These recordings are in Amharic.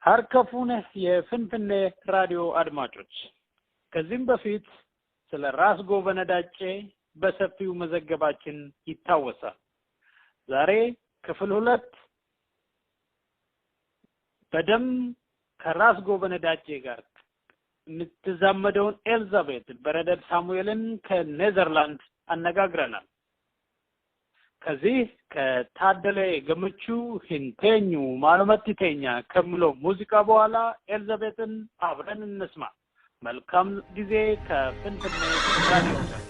ሀርከፉነ የፍንፍኔ ራዲዮ አድማጮች ከዚህም በፊት ስለ ራስ ጎበነ ዳጬ በሰፊው መዘገባችን ይታወሳል። ዛሬ ክፍል 2 በደም ከራስ ጎበነ ዳጬ ጋር የምትዛመደውን ኤልዛቤት በረደድ ሳሙኤልን ከኔዘርላንድ አነጋግረናል። ከዚህ ከታደለ ገመቹ ሂንቴኙ ማለመትተኛ ከሚለው ሙዚቃ በኋላ ኤልዛቤትን አብረን እንስማ። መልካም ጊዜ ከፍንፍኔ ራዲዮ ጋር።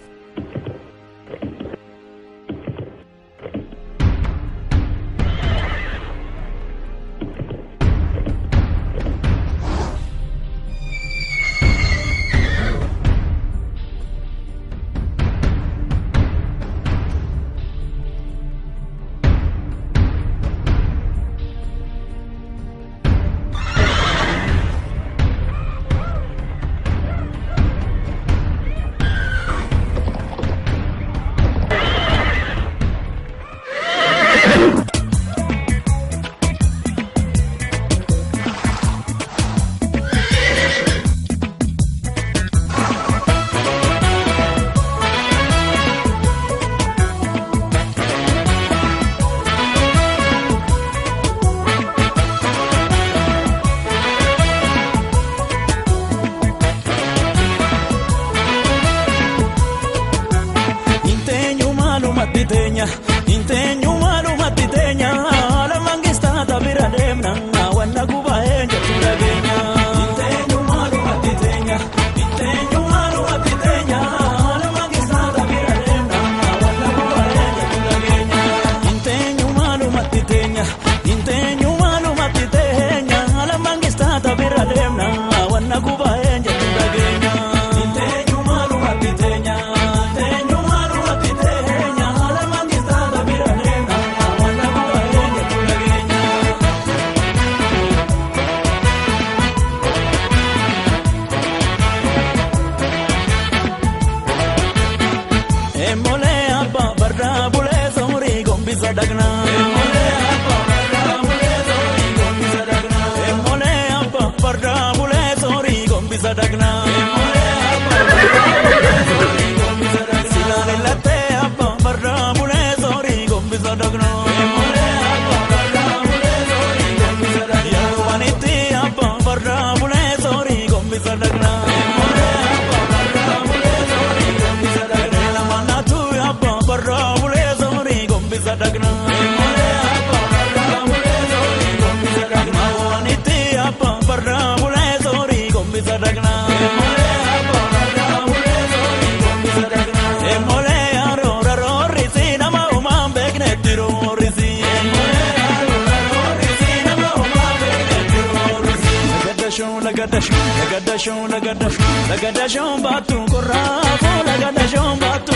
Lagadashon batu korafu, lagadashon batu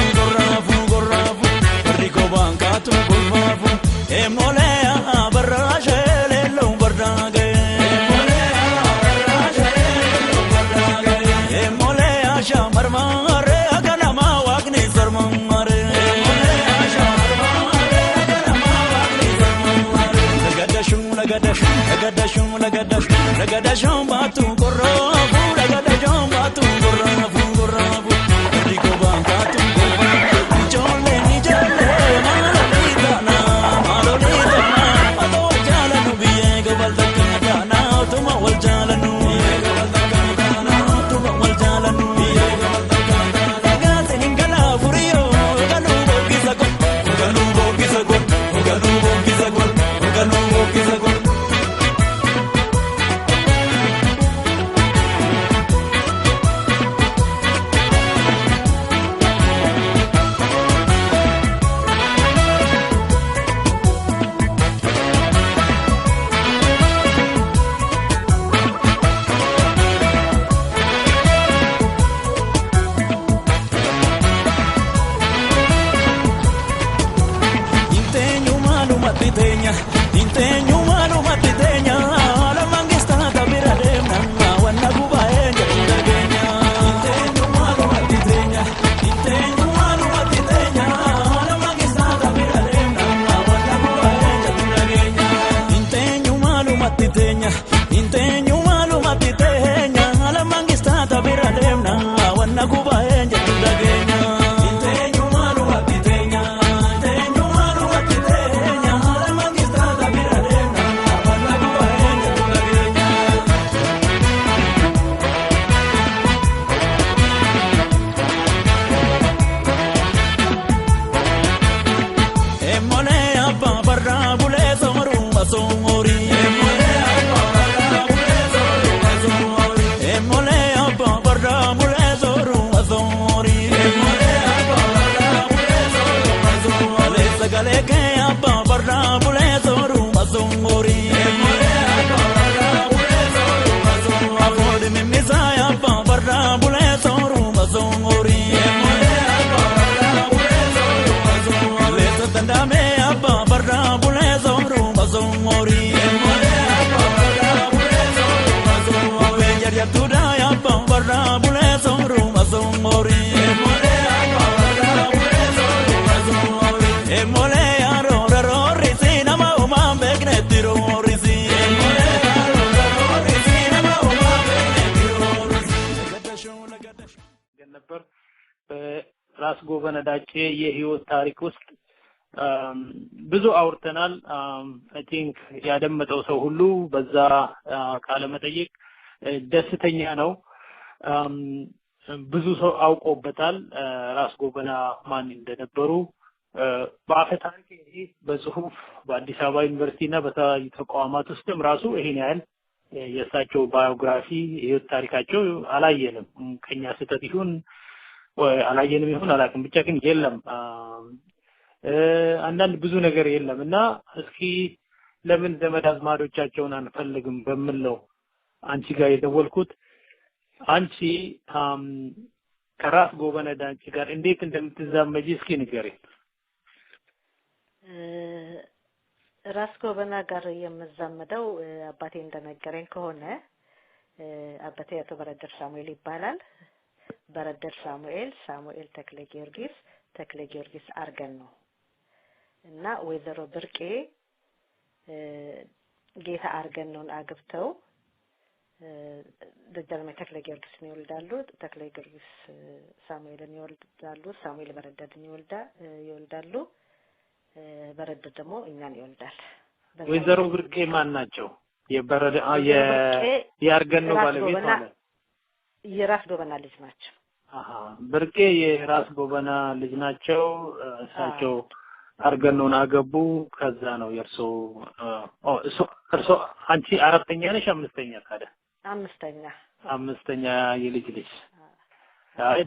korafu, riko bankatu kulmafu, emolea barrage lelo bardage, emolea shamar mare aganama wagni zarmam mare, lagadashon batu korafu, lagadashon batu korafu, riko bankatu kulmafu, jole malolita na, ato jalanu biye gobal dakana, tuma wal jalanu, tuma wal jalanu, gazin ingala furiyo, galubo kisagot, galubo kisagot, galubo kisagot, galubo kisagot. Intenya masongori emole abba barda mule zoru masongori ale sagale ke abba barda mule zoru masongori afode mimisa abba barda mule zoru masongori ale tandame abba barda mule zoru masongori Tuda ya barra bule zoru mazongori emole ya ro risi na ma uma begne tiro risi ነበር ራስ ጎበነ ዳጬ የህይወት ታሪክ ውስጥ ብዙ አውርተናል አይ ቲንክ ያደመጠው ሰው ሁሉ በዛ ቃለ መጠይቅ ደስተኛ ነው ብዙ ሰው አውቆበታል ራስ ጎበና ማን እንደነበሩ በአፈ ታሪክ እንጂ በጽሁፍ በአዲስ አበባ ዩኒቨርሲቲ እና በተለያዩ ተቋማት ውስጥም ራሱ ይሄን ያህል የሳቸው ባዮግራፊ የህይወት ታሪካቸው አላየንም ከኛ ስህተት ይሁን ወይ አላየንም ይሁን አላውቅም ብቻ ግን የለም አንዳንድ ብዙ ነገር የለምና እስኪ ለምን ዘመድ አዝማዶቻቸውን አንፈልግም በሚለው አንቺ ጋር የደወልኩት አንቺ ከራስ ጎበነ ዳጬ ጋር እንዴት እንደምትዛመጂ እስኪ ንገሪኝ ራስ ጎበና ጋር የምዛመደው አባቴ እንደነገረኝ ከሆነ አባቴ አቶ በረደር ሳሙኤል ይባላል በረደር ሳሙኤል ተክለ ጊዮርጊስ አርገን ነው እና ወይዘሮ ብርቄ ጌታ አርገን ነው አግብተው ደጃዝማች ተክለ ጊዮርጊስን ይወልዳሉ ተክለ ጊዮርጊስ ሳሙኤልን ይወልዳሉ ሳሙኤል በረደድን ይወልዳሉ በረደድ ደግሞ እኛን ይወልዳል ወይዘሮ ብርቄ ማን ናቸው የበረደ የአርገን ነው ባለቤት ማለት የራስ ጎበና ልጅ ናቸው ብርቄ የራስ ጎበና ልጅ ናቸው እሳቸው አርገነውን አገቡ ከዛ ነው የርሶ እርሶ አንቺ አራተኛ ነሽ አምስተኛ ታዲያ አምስተኛ የልጅ አይ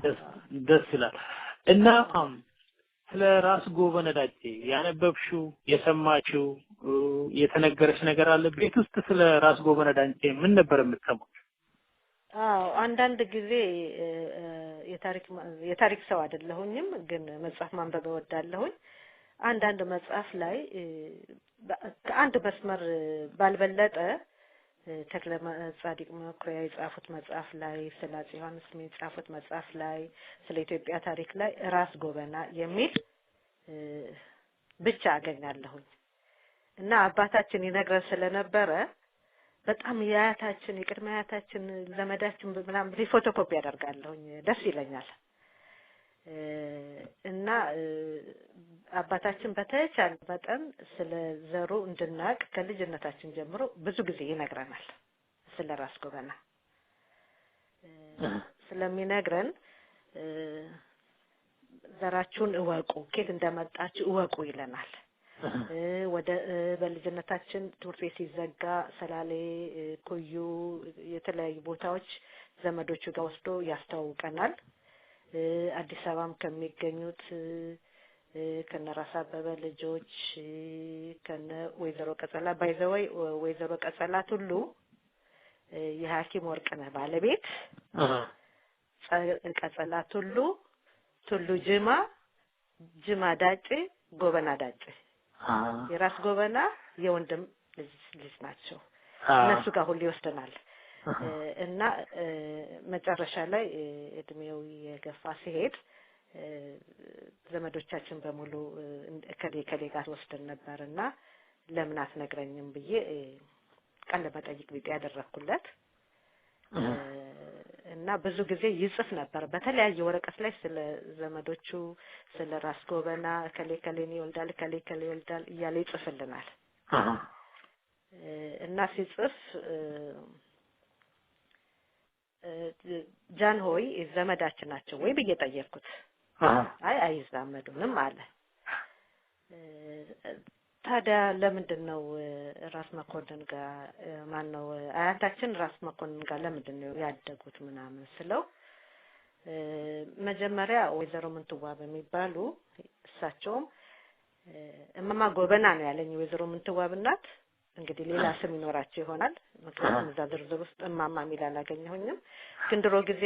ደስ ይላል እና ስለ ራስ ጎበነ ዳጬ ያነበብሽው የሰማችው የተነገረሽ ነገር አለ ቤት ውስጥ ስለ ራስ ጎበነ ዳጬ ምን ነበር የምትሰማው አንዳንድ ጊዜ የታሪክ ሰው አይደለሁኝም ግን መጽሐፍ ማንበብ እወዳለሁኝ አንዳንድ መጽሐፍ ላይ ከአንድ መስመር ባልበለጠ ተክለ ጻዲቅ መኩሪያ የጻፉት መጽሐፍ ላይ ስለ አፄ ዮሐንስ የጻፉት መጽሐፍ ላይ ስለ ኢትዮጵያ ታሪክ ላይ ራስ ጎበና የሚል ብቻ አገኛለሁኝ እና አባታችን ይነግረን ስለነበረ በጣም ያያታችን የቅድመ ያያታችን ዘመዳችን ምናምን ፎቶኮፒ ያደርጋለሁኝ ደስ ይለኛል እና አባታችን በተቻለ መጠን ስለ ዘሩ እንድናቅ ከልጅነታችን ጀምሮ ብዙ ጊዜ ይነግረናል ስለ ራስ ጎበና ስለሚነግረን ዘራችሁን እወቁ ከየት እንደመጣችሁ እወቁ ይለናል ወደ በልጅነታችን ትምህርት ቤት ሲዘጋ ሰላሌ ኩዩ የተለያዩ ቦታዎች ዘመዶቹ ጋር ወስዶ ያስተዋውቀናል አዲስ አበባም ከሚገኙት ከነራስ አበበ ልጆች ከነ ወይዘሮ ቀጸላ ባይዘወይ ወይዘሮ ቀጸላት ሁሉ የሐኪም ወርቅነህ ባለቤት ቀጸላት ሁሉ ጅማ ዳጬ ጎበና ዳጬ የራስ ጎበና የወንድም ልጅ ናቸው እነሱ ጋር ሁሉ ይወስደናል እና መጨረሻ ላይ እድሜው የገፋ ሲሄድ ዘመዶቻችን በሙሉ ከሌ ጋር ወስደን ነበርና ለምን አትነግረኝም ብዬ ቃል ለመጠይቅ ቢጤ ያደረኩለት እና ብዙ ጊዜ ይጽፍ ነበር በተለያየ ወረቀት ላይ ስለ ዘመዶቹ ስለ ራስ ጎበና ከሌን ይወልዳል ይወልዳል እያለ ይጽፍልናል እና ሲጽፍ ጃን ሆይ ዘመዳችን ናቸው ወይ ብዬ ጠየቅኩት አይዛመዱንም አለ ታዲያ ለምንድን ነው ራስ መኮንን ጋር ማን ነው አያታችን ራስ መኮንን ጋር ለምንድን ነው ያደጉት ምናምን ስለው መጀመሪያ ወይዘሮ ምንትዋብ የሚባሉ እሳቸውም እማማ ጎበና ነው ያለኝ ወይዘሮ ምንትዋብ እናት እንግዲህ ሌላ ስም ይኖራቸው ይሆናል ምክንያቱም እዛ ዝርዝር ውስጥ እማማ ሚል አላገኘሁኝም ግን ድሮ ጊዜ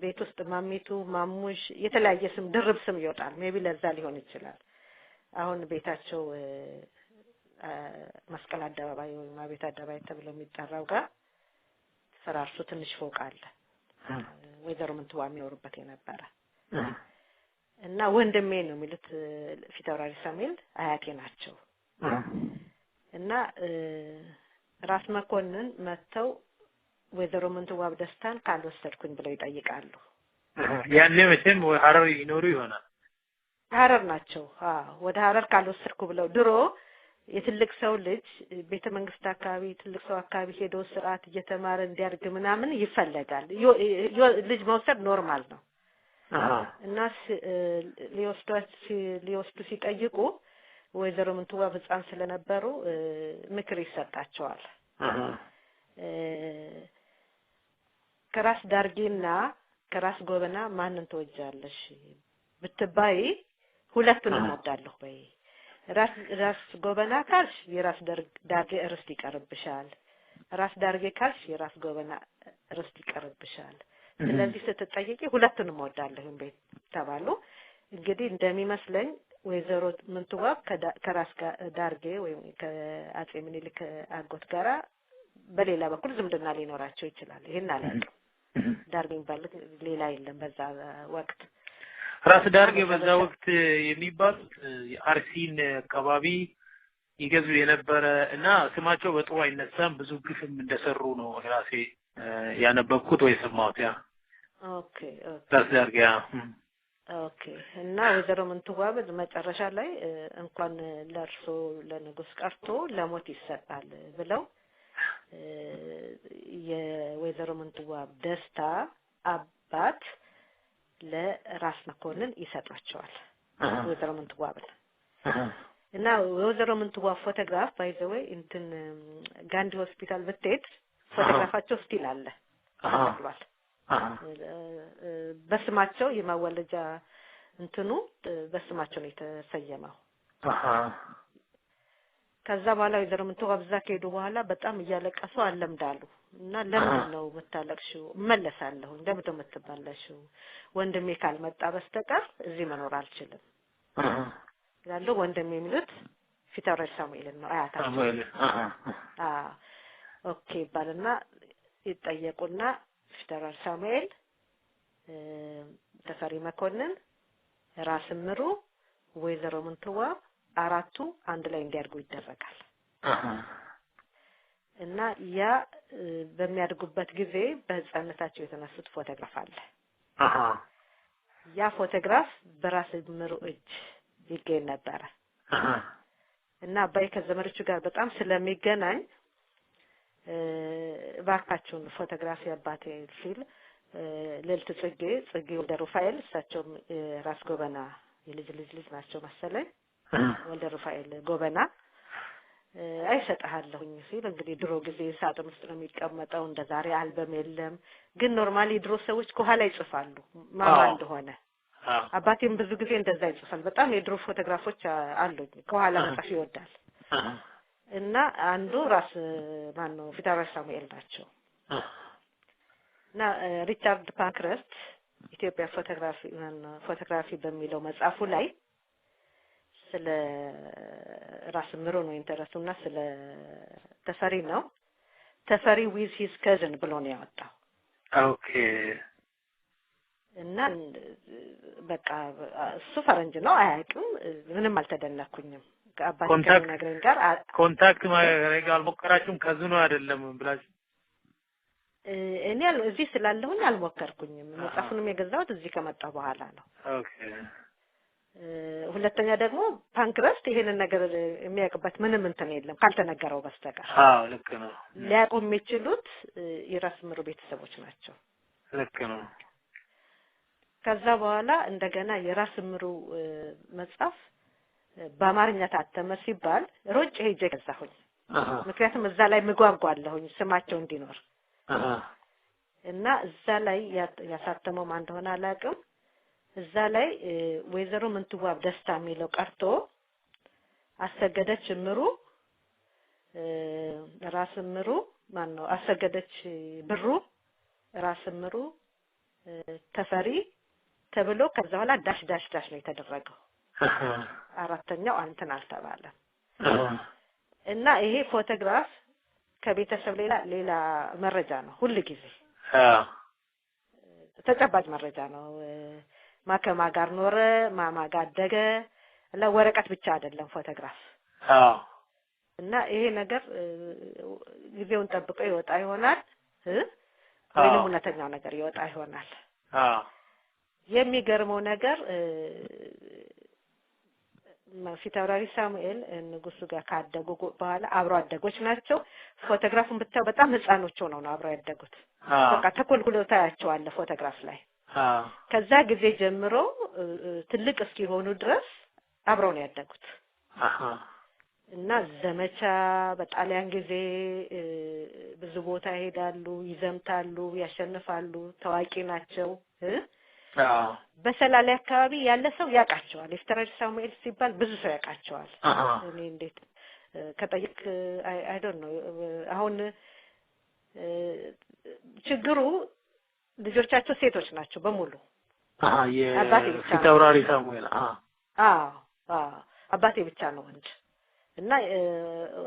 ቤት ውስጥ ማሚቱ ማሙሽ የተለያየ ስም ድርብ ስም ይወጣል ሜቢ ለዛ ሊሆን ይችላል አሁን ቤታቸው መስቀል አደባባይ ወይ ማቤት አደባባይ ተብሎ የሚጠራው ጋር ፈራርሶ ትንሽ ፎቅ አለ ወይዘሮ ምንትዋብ የሚኖሩበት የነበረ እና ወንድሜ ነው የሚሉት ፊታውራሪ ሳሙኤል አያቴ ናቸው እና ራስ መኮንን መተው ወይዘሮ ምንትዋብ ደስታን ካልወሰድኩኝ ብለው ይጠይቃሉ ያኔ መቼም ሐረር ይኖሩ ይሆናል ሐረር ናቸው ወደ ሐረር ካልወሰድኩ ብለው ድሮ የትልቅ ሰው ልጅ ቤተ መንግስት አካባቢ ትልቅ ሰው አካባቢ ሄዶ ስርዓት እየተማረ እንዲያርግ ምናምን ይፈልጋል ልጅ መውሰድ ኖርማል ነው እና ሊወስዱ ሲጠይቁ ወይዘሮ ምንትዋብ ህፃን ስለነበሩ ምክር ይሰጣቸዋል ከራስ ዳርጌና ከራስ ጎበና ማንን ትወጃለሽ ብትባይ ሁለቱንም ወዳለሁ በይ ራስ ጎበና ካልሽ የራስ ዳርጌ ርስት ይቀርብሻል ራስ ዳርጌ ካልሽ የራስ ጎበና ርስት ይቀርብሻል ስለዚህ ስትጠይቂ ሁለቱንም ወዳለሁ በይ ተባሉ እንግዲህ እንደሚመስለኝ ወይዘሮ ምንትዋብ ከራስ ዳርጌ ወይ ከአጼ ምኒልክ አጎት ጋራ በሌላ በኩል ዝምድና ሊኖራቸው ይችላል ይሄን አላውቅም ዳርጌ ባል ሌላ የለም በዛ ወቅት ራስ ዳርጌ በዛ ወቅት የሚባሉት አርሲን አካባቢ ይገዙ የነበረ እና ስማቸው በጥሩ አይነሳም ብዙ ግፍም እንደሰሩ ነው ራሴ ያነበብኩት ወይ ሰማሁት ያ ኦኬ ራስ ዳርጌ ኦኬ እና ወይዘሮ ምንትዋብ መጨረሻ ላይ እንኳን ለርሶ ለንጉስ ቀርቶ ለሞት ይሰጣል ብለው የወይዘሮ ምንትዋብ ደስታ አባት ለራስ መኮንን ይሰጣቸዋል ወይዘሮ ምንትዋብ እና ወይዘሮ ምንትዋብ ፎቶግራፍ ባይዘወይ እንትን ጋንዲ ሆስፒታል ብትሄድ ፎቶግራፋቸው ስቲል አለ ተቀብሏል በስማቸው የማወለጃ እንትኑ በስማቸው ነው የተሰየመው ከዛ በኋላ ወይዘሮ ምንትዋብ እዛ ከሄዱ በኋላ በጣም እያለቀሱ አለምዳሉ እና ለምን ነው የምታለቅሽው መለሳለሁ እንደምደው የምትባለሽው ወንድሜ ካልመጣ በስተቀር እዚህ መኖር አልችልም ያለው ወንድሜ የሚሉት ፊታውራሪ ሳሙኤል ነው አያታቸው ኦኬ ባልና ይጠየቁና ፊታውራሪ ሳሙኤል ተፈሪ መኮንን ራስ ምሩ ወይዘሮ ምንትዋብ አራቱ አንድ ላይ እንዲያርጉ ይደረጋል እና ያ በሚያድጉበት ጊዜ በህፃንነታቸው የተነሱት ፎቶግራፍ አለ ያ ፎቶግራፍ በራስ ምሩ እጅ ይገኝ ነበር እና አባይ ከዘመዶቹ ጋር በጣም ስለሚገናኝ ባካቸውን ፎቶግራፊ አባቴ ሲል ለልት ጽጌ ወልደ ሩፋኤል እሳቸው ራስ ጎበና የልጅ ልጅ ናቸው መሰለኝ ወልደ ሩፋኤል ጎበና አይሰጣለሁኝ ሲል እንግዲህ ድሮ ጊዜ ሳጥን ውስጥ ነው የሚቀመጠው እንደ ዛሬ አልበም የለም ግን ኖርማሊ ድሮ ሰዎች ከኋላ ይጽፋሉ ማማ እንደሆነ አባቴም ብዙ ጊዜ እንደዛ ይጽፋል በጣም የድሮ ፎቶግራፎች አሉኝ ከኋላ መጻፍ ይወዳል እና አንዱ ራስ ማን ነው ፊታውራሪ ሳሙኤል ናቸው እና ሪቻርድ ፓንክረስት ኢትዮጵያ ፎቶግራፊ በሚለው መጽሐፉ ላይ ስለ ራስ ምሩ ነው ኢንተረስቱና ስለ ተፈሪ ነው ተፈሪ with his cousin ብሎ ነው ያወጣው ኦኬ እና በቃ እሱ ፈረንጅ ነው አያውቅም ምንም አልተደነኩኝም ከአባቴ ነገረኝ ጋር ኮንታክት ማድረግ አልሞከራችሁም ከዝኑ አይደለም ብላችሁ እኔ እዚህ ስላለሁኝ አልሞከርኩኝም መጽሐፉንም የገዛሁት እዚህ ከመጣ በኋላ ነው ኦኬ ሁለተኛ ደግሞ ፓንክረስት ይሄንን ነገር የሚያውቅበት ምንም እንትን የለም ካልተነገረው በስተቀር ልክ ነው ሊያውቁ የሚችሉት የራስ ምሩ ቤተሰቦች ናቸው ልክ ነው ከዛ በኋላ እንደገና የራስ ምሩ መጽሐፍ በአማርኛ ታተመ ሲባል ሮጭ ሄጄ ገዛሁኝ። ምክንያቱም እዛ ላይ ምጓጓለሁኝ ስማቸው እንዲኖር እና እዛ ላይ ያሳተመው ማን እንደሆነ አላውቅም። እዛ ላይ ወይዘሮ ምንትዋብ ደስታ የሚለው ቀርቶ አሰገደች ምሩ ራስ ምሩ ማን ነው አሰገደች ብሩ ራስ ምሩ ተፈሪ ተብሎ ከዛ በኋላ ዳሽ ዳሽ ዳሽ ነው የተደረገው። አራተኛው አንተን አልተባለም። እና ይሄ ፎቶግራፍ ከቤተሰብ ሌላ መረጃ ነው ሁሉ ጊዜ ተጨባጭ መረጃ ነው። ማከማ ጋር ኖረ ማማ ጋር አደገ ለወረቀት ብቻ አይደለም ፎቶግራፍ። እና ይሄ ነገር ጊዜውን ጠብቆ ይወጣ ይሆናል ወይንም እውነተኛው ነገር ይወጣ ይሆናል። የሚገርመው ነገር ፊታውራሪ ሳሙኤል ንጉሱ ጋር ካደጉ በኋላ አብሮ አደጎች ናቸው። ፎቶግራፉን ብታው በጣም ህፃኖች ሆነው ነው አብሮ ያደጉት። በቃ ተኮልኩለው ታያቸዋለህ ፎቶግራፍ ላይ። ከዛ ጊዜ ጀምሮ ትልቅ እስኪሆኑ ድረስ አብረው ነው ያደጉት። እና ዘመቻ በጣሊያን ጊዜ ብዙ ቦታ ይሄዳሉ፣ ይዘምታሉ፣ ያሸንፋሉ፣ ታዋቂ ናቸው። በሰላሌ አካባቢ ያለ ሰው ያውቃቸዋል። የፊታውራሪ ሳሙኤል ሲባል ብዙ ሰው ያውቃቸዋል። እኔ እንዴት ከጠይቅ አይ ዶንት ኖ አሁን ችግሩ ልጆቻቸው ሴቶች ናቸው በሙሉ። የፊታውራሪ ሳሙኤል አባቴ ብቻ ነው ወንድ እና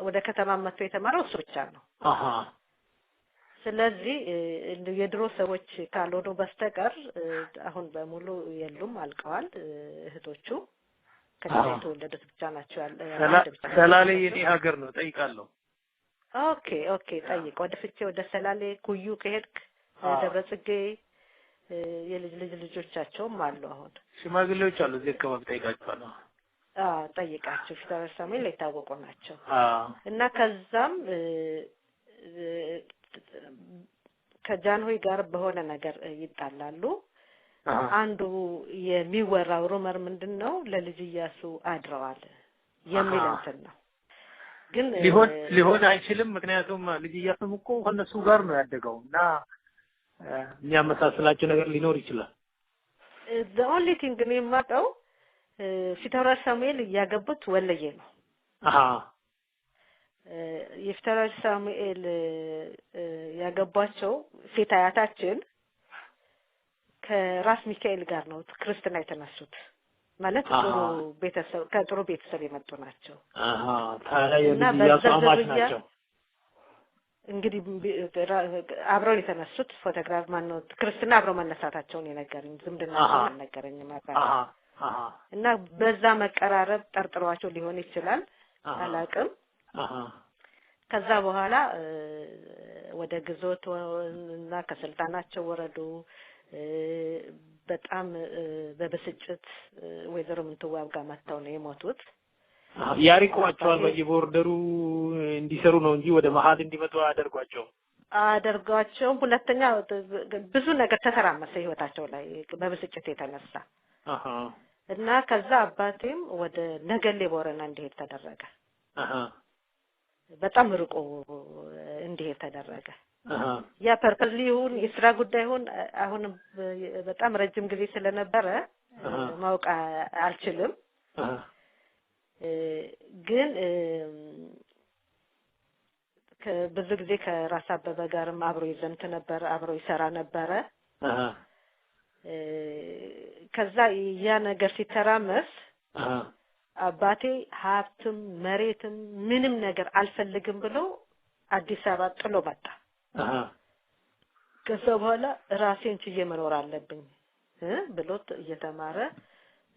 ወደ ከተማ መጥቶ የተማረው እሱ ብቻ ነው። ስለዚህ የድሮ ሰዎች ካልሆኑ በስተቀር አሁን በሙሉ የሉም፣ አልቀዋል። እህቶቹ ከዚህ የተወለዱት ብቻ ናቸው ሰላሌ የኔ ሀገር ነው ጠይቃለሁ። ኦኬ ጠይቅ። ወደ ፍቼ ወደ ሰላሌ ኩዩ ከሄድክ ደብረጽጌ የልጅ ልጆቻቸውም አሉ። አሁን ሽማግሌዎች አሉ እዚህ አካባቢ ጠይቃቸዋለሁ። ጠይቃቸው። ፊታውራሪ ሳሙኤል የታወቁ ናቸው። እና ከዛም ከጃንሆይ ጋር በሆነ ነገር ይጣላሉ። አንዱ የሚወራው ሩመር ምንድነው ለልጅ ኢያሱ አድረዋል የሚል እንትን ነው። ግን ሊሆን አይችልም። ምክንያቱም ልጅ ኢያሱም እኮ ከነሱ ጋር ነው ያደገው እና የሚያመሳስላቸው ነገር ሊኖር ይችላል። the only thing ግን የማውቀው ፊታውራሪ ሳሙኤል ያገቡት ወለየ ነው። የፊታውራሪ ሳሙኤል ያገባቸው ሴት አያታችን ከራስ ሚካኤል ጋር ነው ክርስትና የተነሱት። ማለት ከጥሩ ቤተሰብ የመጡ ናቸው። ታዲያ የኢያሱ ናቸው። እንግዲህ አብረው የተነሱት ፎቶግራፍ ማነው ክርስትና አብረው መነሳታቸውን የነገረኝ ዝምድናቸውን አልነገረኝም ነበር። እና በዛ መቀራረብ ጠርጥሯቸው ሊሆን ይችላል አላውቅም። ከዛ በኋላ ወደ ግዞት እና ከስልጣናቸው ወረዱ። በጣም በብስጭት ወይዘሮ ምንትዋብ ጋር መጥተው ነው የሞቱት። ያሪቋቸዋል በየቦርደሩ እንዲሰሩ ነው እንጂ ወደ መሀል እንዲመጡ አደርጓቸው። ሁለተኛ ብዙ ነገር ተተራመሰ ህይወታቸው ላይ በብስጭት የተነሳ እና ከዛ አባቴም ወደ ነገሌ ቦረና እንዲሄድ ተደረገ። በጣም ርቆ እንዲሄድ ተደረገ። ያ ፐርፐዝሊ ይሁን የስራ ጉዳይ ይሁን አሁን በጣም ረጅም ጊዜ ስለነበረ ማወቅ አልችልም። ግን ብዙ ጊዜ ከራስ አበበ ጋርም አብሮ ይዘምት ነበር፣ አብሮ ይሰራ ነበረ። ከዛ ያ ነገር ሲተራመስ አባቴ ሀብትም መሬትም ምንም ነገር አልፈልግም ብሎ አዲስ አበባ ጥሎ መጣ። ከዛ በኋላ ራሴን ችዬ መኖር አለብኝ ብሎ እየተማረ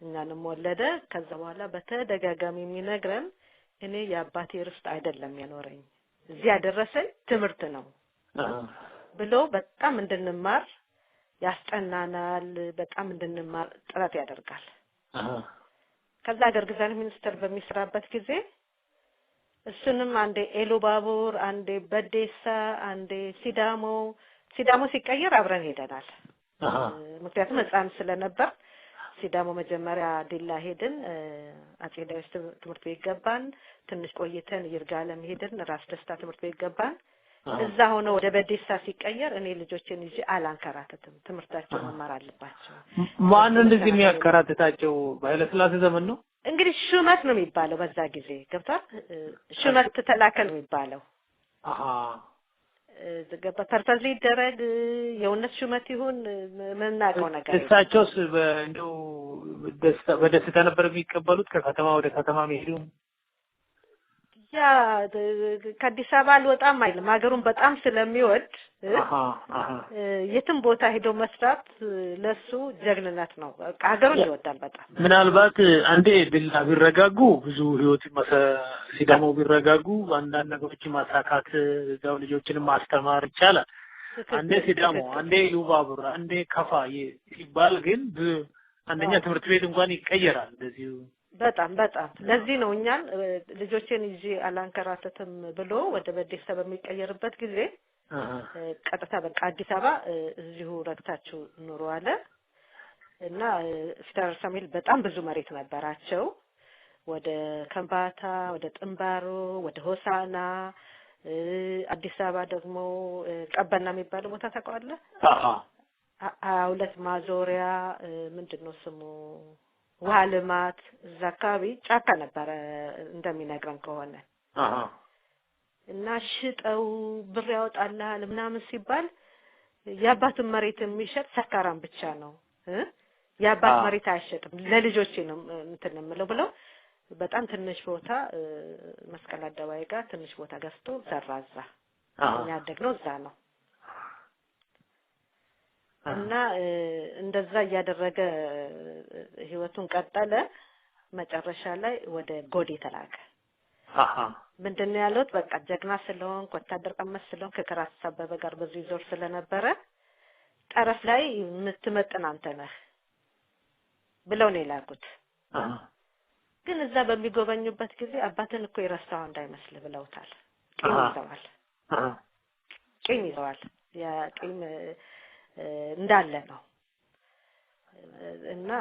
እኛንም ወለደ። ከዛ በኋላ በተደጋጋሚ የሚነግረን እኔ የአባቴ ርስት አይደለም ያኖረኝ እዚህ ያደረሰኝ ትምህርት ነው ብሎ በጣም እንድንማር ያስጠናናል። በጣም እንድንማር ጥረት ያደርጋል። ከዛ ሀገር ግዛት ሚኒስተር በሚሰራበት ጊዜ እሱንም አንዴ ኤሎ ባቡር፣ አንዴ በዴሳ፣ አንዴ ሲዳሞ ሲቀየር አብረን ሄደናል። ምክንያቱም ህፃን ስለነበር ሲዳሞ መጀመሪያ ዲላ ሄድን አጼ ዳዊት ትምህርት ቤት ገባን ትንሽ ቆይተን ይርጋለም ሄድን ራስ ደስታ ትምህርት ቤት ገባን እዛ ሆነ ወደ በዴሳ ሲቀየር እኔ ልጆችን ይዤ አላንከራተትም ትምህርታቸው መማር አለባቸው ማን እንደዚህ የሚያከራተታቸው በኃይለሥላሴ ዘመን ነው እንግዲህ ሹመት ነው የሚባለው በዛ ጊዜ ገብቷል ሹመት ተላከል የሚባለው ዘገባ ፐርፐዝ ሊደረግ የውነት ሹመት ይሁን ምናቀው ነገር እሳቸውስ እንደው በደስታ ነበር የሚቀበሉት ከከተማ ወደ ከተማ መሄዱ ያ ከአዲስ አበባ አልወጣም አይልም ሀገሩን በጣም ስለሚወድ የትም ቦታ ሄዶ መስራት ለሱ ጀግንነት ነው ሀገሩን ይወዳል በጣም ምናልባት አንዴ ድል ቢረጋጉ ብዙ ህይወት ሲዳሞ ቢረጋጉ አንዳንድ ነገሮችን ማሳካት እዛው ልጆችንም ማስተማር ይቻላል አንዴ ሲዳሞ አንዴ ሉባቡር አንዴ ከፋ ይባል ግን አንደኛ ትምህርት ቤት እንኳን ይቀየራል እንደዚህ በጣም ለዚህ ነው እኛን ልጆችን ይዤ አላንከራተትም ብሎ ወደ በዴሳ በሚቀየርበት ጊዜ ቀጥታ በቃ አዲስ አበባ እዚሁ ረግታችሁ ኑሮ አለ እና ስታር ሳሙኤል በጣም ብዙ መሬት ነበራቸው ወደ ከምባታ ወደ ጥምባሮ ወደ ሆሳና አዲስ አበባ ደግሞ ቀበና የሚባለው ቦታ ታውቀዋለህ ሁለት ማዞሪያ ምንድነው ስሙ ውሃ ልማት እዛ አካባቢ ጫካ ነበረ እንደሚነግረን ከሆነ እና ሽጠው ብር ያወጣልሃል ምናምን ሲባል የአባቱን መሬት የሚሸጥ ሰካራም ብቻ ነው የአባት መሬት አይሸጥም ለልጆቼ ነው እንትን የምለው ብለው በጣም ትንሽ ቦታ መስቀል አደባባይ ጋር ትንሽ ቦታ ገዝቶ ዘራዛ ያደግነው እዛ ነው እና እንደዛ ያደረገ ህይወቱን ቀጠለ መጨረሻ ላይ ወደ ጎዴ ተላከ ምንድነው ያለው በቃ ጀግና ስለሆንክ ወታደር ቀመስ ስለሆንክ ከከራስ ሰበበ ጋር በዚህ ዞር ስለነበረ ጠረፍ ላይ የምትመጥን አንተ ነህ ብለው ነው የላኩት ግን እዛ በሚጎበኙበት ጊዜ አባትን እኮ ይረሳው እንዳይመስል ብለውታል ቂም ይዘዋል ያ ቂም እንዳለ ነው እና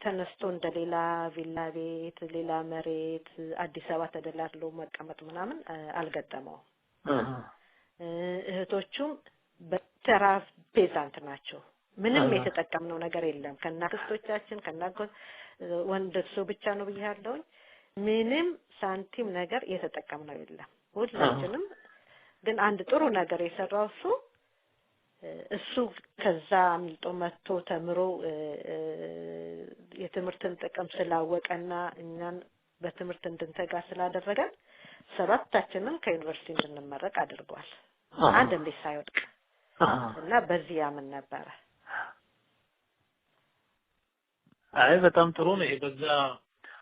ተነስቶ እንደሌላ ቪላ ቤት ሌላ መሬት አዲስ አበባ ተደላድሎ መቀመጥ ምናምን አልገጠመው እህቶቹም በተራፍ ፔዛንት ናቸው ምንም የተጠቀምነው ነገር የለም ከናክስቶቻችን ከናጎት ወንድሱ ብቻ ነው ብያለሁ ምንም ሳንቲም ነገር የተጠቀምነው የለም ሁላችንም ግን አንድ ጥሩ ነገር የሰራው እሱ ከዛ አምልጦ መጥቶ ተምሮ የትምህርትን ጥቅም ስላወቀና እኛን በትምህርት እንድንተጋ ስላደረገን ሰባታችንን ከዩኒቨርሲቲ እንድንመረቅ አድርጓል አንድ እንዴ ሳይወድቅ እና በዚህ ያምን ነበር አይ በጣም ጥሩ ነው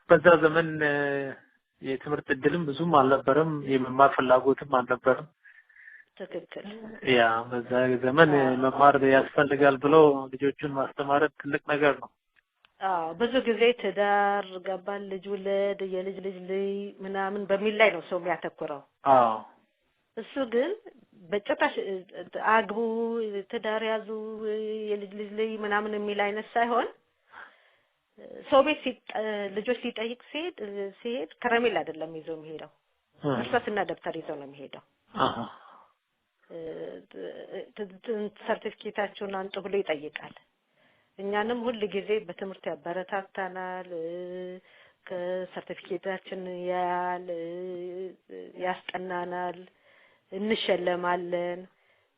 በዛ ዘመን የትምህርት እድልም ብዙም አልነበረም የመማር ፍላጎትም አልነበረም ትክክል ያ በዛ ዘመን መማር ያስፈልጋል ብሎ ልጆቹን ማስተማር ትልቅ ነገር ነው ብዙ ጊዜ ትዳር ገባል ልጅ ወለድ የልጅ ልጅ ምናምን በሚል ላይ ነው ሰው የሚያተኩረው እሱ ግን በጭራሽ አግቡ ትዳር ያዙ የልጅ ልጅ ምናምን የሚል አይነት ሳይሆን ሰው ቤት ልጆች ሲጠይቅ ሲሄድ ከረሜላ አይደለም ይዞ የሚሄደው እርሳስና ደብተር ይዞ ነው የሚሄደው ሰርቲፊኬታቸውን አንጡ ብሎ ይጠይቃል እኛንም ሁሉ ጊዜ በትምህርት ያበረታታናል ከሰርቲፊኬታችን ያስጠናናል እንሸለማለን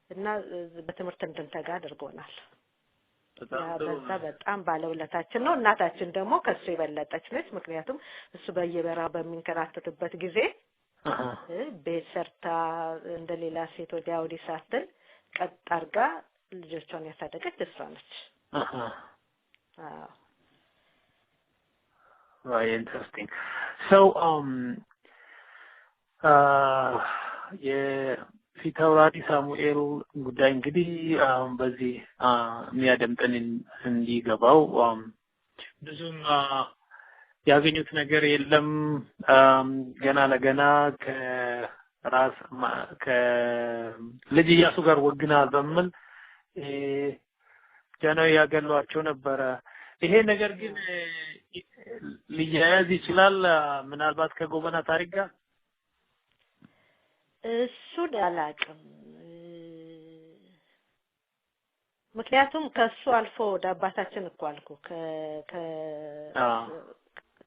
እና በትምህርት እንድንተጋ አድርጎናል በጣም ባለውለታችን ነው እናታችን ደግሞ ከሱ የበለጠች ነች ምክንያቱም እሱ በየበራ በሚንከራተትበት ጊዜ በሰርታ እንደሌላ ሴት ወዲያ ሳትል ቀጥ አርጋ ልጆቿን ያሳደገች እሷ ነች very interesting so የፊታውራሪ ሳሙኤል ጉዳይ እንግዲህ በዚህ የሚያደምጠን እንዲገባው ብዙም ያገኙት ነገር የለም ገና ለገና ከልጅ ኢያሱ ጋር ወግናል በሚል ጀነው ያገሏቸው ነበር ይሄ ነገር ግን ሊያያዝ ይችላል ምናልባት ከጎበና ታሪክ ጋር እሱን አላውቅም። ምክንያቱም ከሱ አልፎ ወደ አባታችን እኮ አልኩ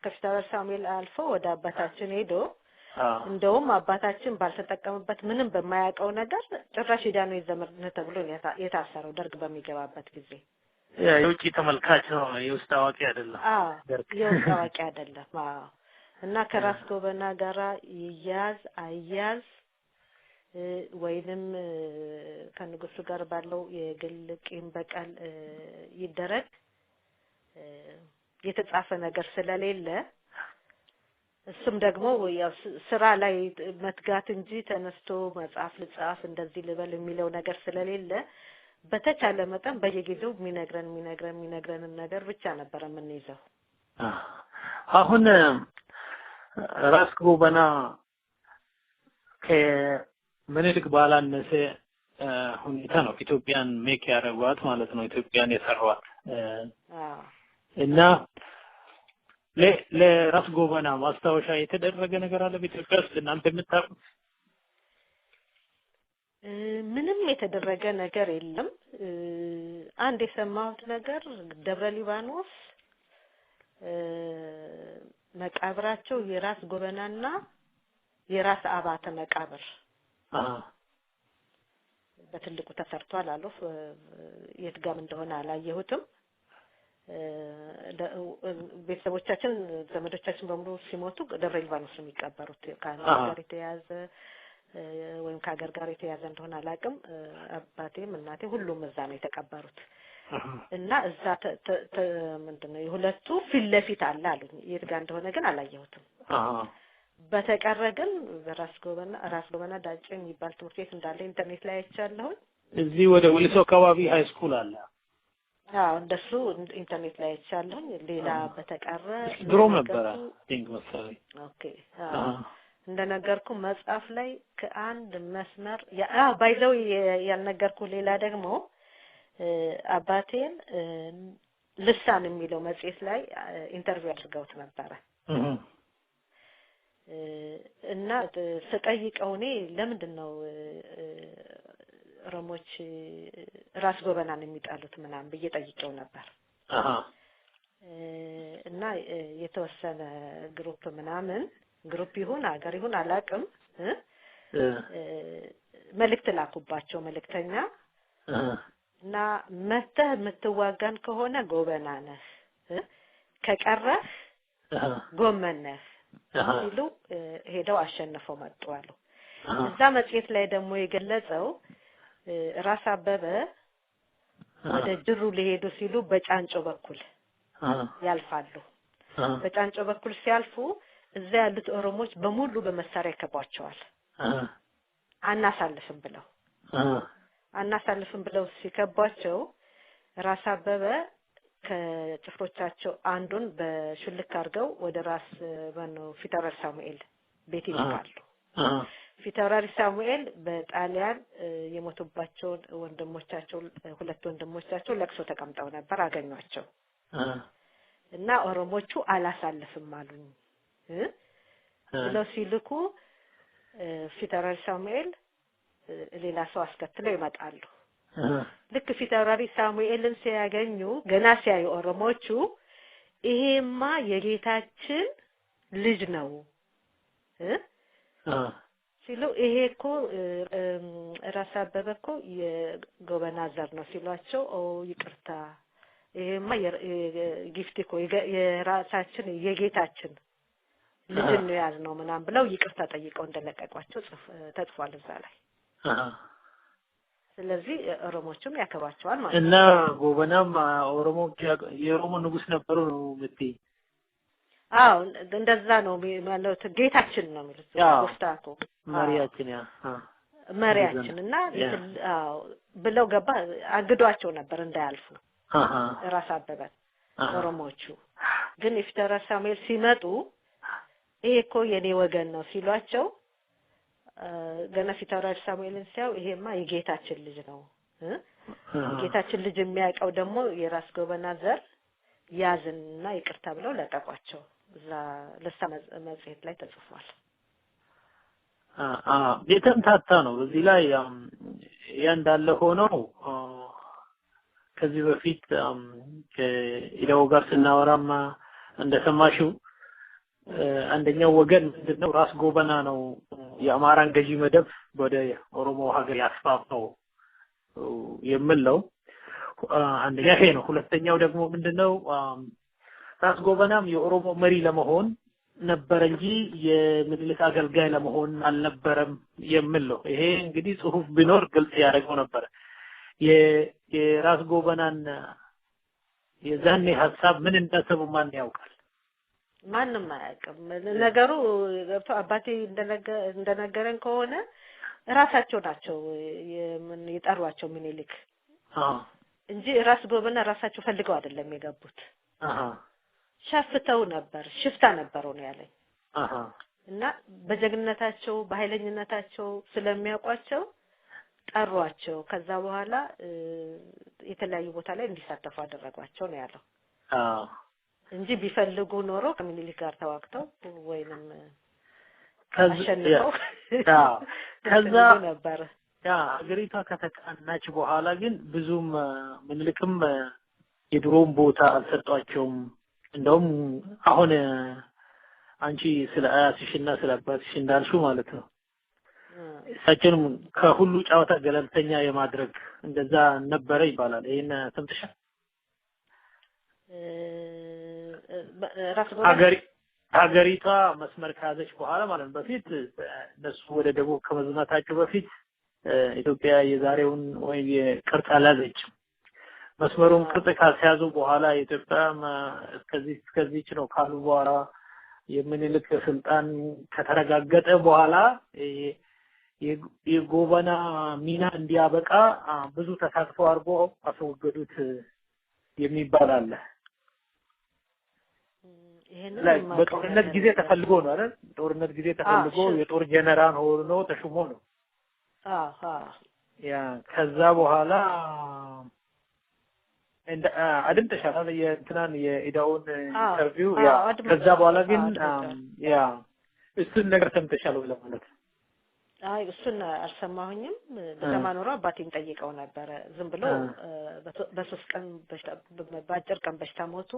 ከፊታውራሪ ሳሙኤል አልፎ ወደ አባታችን ሄዶ እንደውም አባታችን ባልተጠቀመበት ምንም በማያውቀው ነገር ጭራሽ ሄዳኑ የዘመድ ተብሎ የታሰረው ደርግ በሚገባበት ጊዜ የውጪ ተመልካች ነው የውስጥ አዋቂ አይደለም። የውስጥ አዋቂ አይደለም። እና ከራስ ጎበና ጋራ ይያዝ አያዝ ወይንም ከንጉሱ ጋር ባለው የግል ቂም በቀል ይደረግ የተጻፈ ነገር ስለሌለ እሱም ደግሞ ያው ስራ ላይ መትጋት እንጂ ተነስቶ መጽሐፍ ልጻፍ እንደዚህ ልበል የሚለው ነገር ስለሌለ በተቻለ መጠን በየጊዜው የሚነግረን ነገር ብቻ ነበር የምንይዘው። አሁን ራስ ጎበና ከምኒልክ ባላነሰ ሁኔታ ነው ኢትዮጵያን ሜክ ያደረጓት ማለት ነው ኢትዮጵያን የሰሯት እና ለራስ ጎበና ማስታወሻ የተደረገ ነገር አለ በኢትዮጵያ ውስጥ እናንተ የምታውቁት? ምንም የተደረገ ነገር የለም። አንድ የሰማሁት ነገር ደብረ ሊባኖስ መቃብራቸው የራስ ጎበናና የራስ አባተ መቃብር በትልቁ ተሰርቷል አሉ። የት ጋር እንደሆነ አላየሁትም። ቤተሰቦቻችን ዘመዶቻችን በሙሉ ሲሞቱ ደብረ ሊባኖስ ነው የሚቀበሩት። ከሀገር የተያዘ ወይም ከሀገር ጋር የተያዘ እንደሆነ አላውቅም። አባቴም እናቴ ሁሉም እዛ ነው የተቀበሩት እና እዛ ምንድነው የሁለቱ ፊት ለፊት አለ አሉኝ። የት ጋር እንደሆነ ግን አላየሁትም። በተቀረ ግን ራስ ጎበና ዳጬ የሚባል ትምህርት ቤት እንዳለ ኢንተርኔት ላይ አይቻለሁ። እዚህ ወደ ወሊሶ አካባቢ ሃይ ስኩል አለ። እንደሱ ኢንተርኔት ላይ አይቻለሁ። ሌላ በተቀረ ድሮም ነበር ቲንክ መሰለኝ። ኦኬ እንደነገርኩ መጽሐፍ ላይ ከአንድ መስመር ባይዘው ያልነገርኩ ሌላ ደግሞ አባቴን ልሳን የሚለው መጽሔት ላይ ኢንተርቪው አድርገውት ነበረ እና ስጠይቀው እኔ ለምንድነው ሮሞች ራስ ጎበናን የሚጣሉት ምናምን ብዬ ጠይቀው ነበር። እና የተወሰነ ግሩፕ ምናምን ግሩፕ ይሁን ሀገር ይሁን አላውቅም መልእክት ላኩባቸው መልእክተኛ እና መተህ የምትዋጋን ከሆነ ጎበና ነህ ከቀረህ ጎመን ነህ ሲሉ ሄደው አሸንፈው መጡ አሉ። እዛ መጽሔት ላይ ደግሞ የገለጸው ራስ አበበ ወደ ጅሩ ሊሄዱ ሲሉ በጫንጮ በኩል ያልፋሉ። በጫንጮ በኩል ሲያልፉ እዛ ያሉት ኦሮሞዎች በሙሉ በመሳሪያ ከቧቸዋል። አናሳልፍም ብለው ሲከቧቸው ራስ አበበ ከጭፍሮቻቸው አንዱን በሽልክ አድርገው ወደ ራስ ፊታውራሪ ሳሙኤል ቤት ይልካሉ። ፊታውራሪ ሳሙኤል በጣሊያን የሞቱባቸው ወንድሞቻቸው ሁለት ወንድሞቻቸው ለቅሶ ተቀምጠው ነበር አገኟቸው እና ኦሮሞቹ አላሳልፍም አሉኝ ብለው ሲልኩ ፊታውራሪ ሳሙኤል ሌላ ሰው አስከትለው ይመጣሉ። ልክ ፊታውራሪ ሳሙኤልን ሲያገኙ ገና ሲያዩ ኦሮሞቹ ይሄማ የጌታችን ልጅ ነው ሲሉ ይሄ እኮ ራስ አበበ እኮ የጎበና ዘር ነው ሲሏቸው ይቅርታ ይሄማ ጊፍት እኮ የራሳችን የጌታችን ልጅ ነው ያልነው ምናምን ብለው ይቅርታ ጠይቀው እንደለቀቋቸው ተጽፏል እዛ ላይ። ስለዚህ ኦሮሞቹም ያከብሯቸዋል ማለት ነው። እና ጎበናም የኦሮሞ ንጉስ ነበሩ ነው የምትይ? እንደዛ ነው ማለት ጌታችን ነው የሚሉት ጎስታኮ መሪያችን እና ብለው ገባ አግዷቸው ነበር እንዳያልፉ ራስ አበበ ኦሮሞቹ። ግን የፊታውራሪ ሳሙኤል ሲመጡ ይሄ እኮ የኔ ወገን ነው ሲሏቸው ገና ፊታውራሪ ሳሙኤልን ሲያው ይሄማ የጌታችን ልጅ ነው ጌታችን ልጅ የሚያውቀው ደግሞ የራስ ጎበና ዘር ያዝንና ይቅርታ ብለው ለቀቋቸው። እዛ ልሳን መጽሔት ላይ ተጽፏል። የተምታታ ነው። በዚህ ላይ ያንዳለ ሆነው ከዚህ በፊት ከኢዳው ጋር ስናወራማ እንደሰማሽው አንደኛው ወገን ምንድነው ራስ ጎበና ነው የአማራን ገዢ መደብ ወደ ኦሮሞ ሀገር ያስፋፋው የምለው አንደኛ ይሄ ነው። ሁለተኛው ደግሞ ምንድነው ራስ ጎበናም የኦሮሞ መሪ ለመሆን ነበር እንጂ የምኒልክ አገልጋይ ለመሆን አልነበረም የምለው። ይሄ እንግዲህ ጽሁፍ ቢኖር ግልጽ ያደርገው ነበር። የራስ ጎበናን የዛኔ ሐሳብ ምን እንዳሰቡ ማን ያውቃል? ማንም አያውቅም። ነገሩ አባቴ እንደነገረን ከሆነ ራሳቸው ናቸው የጠሯቸው ምኒልክ እንጂ ራስ ጎበና ራሳቸው ፈልገው አይደለም የገቡት። ሸፍተው ነበር፣ ሽፍታ ነበሩ ነው ያለኝ። እና በጀግንነታቸው በኃይለኝነታቸው ስለሚያውቋቸው ጠሯቸው። ከዛ በኋላ የተለያዩ ቦታ ላይ እንዲሳተፉ አደረጓቸው ነው ያለው። እንጂ ቢፈልጉ ኖሮ ከምኒልክ ጋር ተዋግተው ወይንም ከዛ ነበር አገሪቷ ከተቃናች በኋላ ግን ብዙም ምኒልክም የድሮም ቦታ አልሰጧቸውም። እንደውም አሁን አንቺ ስለ አያትሽና ስለ አባትሽ እንዳልሽው ማለት ነው እሳቸውም ከሁሉ ጫወታ ገለልተኛ የማድረግ እንደዛ ነበረ ይባላል። ይሄን ሰምተሻል? ሀገሪቷ መስመር ከያዘች በኋላ ማለት ነው። በፊት እነሱ ወደ ደቡብ ከመዝናታቸው በፊት ኢትዮጵያ የዛሬውን ወይ የቅርጽ አልያዘችም። መስመሩን ቅርጽ ካስያዙ በኋላ ኢትዮጵያ እስከዚህ ነው ካሉ በኋላ የምኒልክ ስልጣን ከተረጋገጠ በኋላ የጎበና ሚና እንዲያበቃ ብዙ ተሳትፎ አድርጎ አስወገዱት የሚባል አለ። በጦርነት ጊዜ ተፈልጎ ነው አይደል? ጦርነት ጊዜ ተፈልጎ የጦር ጀነራል ሆኖ ተሹሞ ነው። ያ ከዛ በኋላ አድምጠሻል የእንትናን የኢዳውን ኢንተርቪው? ያ ከዛ በኋላ ግን ያ እሱን ነገር ሰምተሻል ወይ ለማለት? አይ እሱን አልሰማሁኝም። ለማኖር አባቴን ጠይቀው ነበር። ዝም ብሎ በሶስት ቀን በአጭር ቀን በሽታ ሞቱ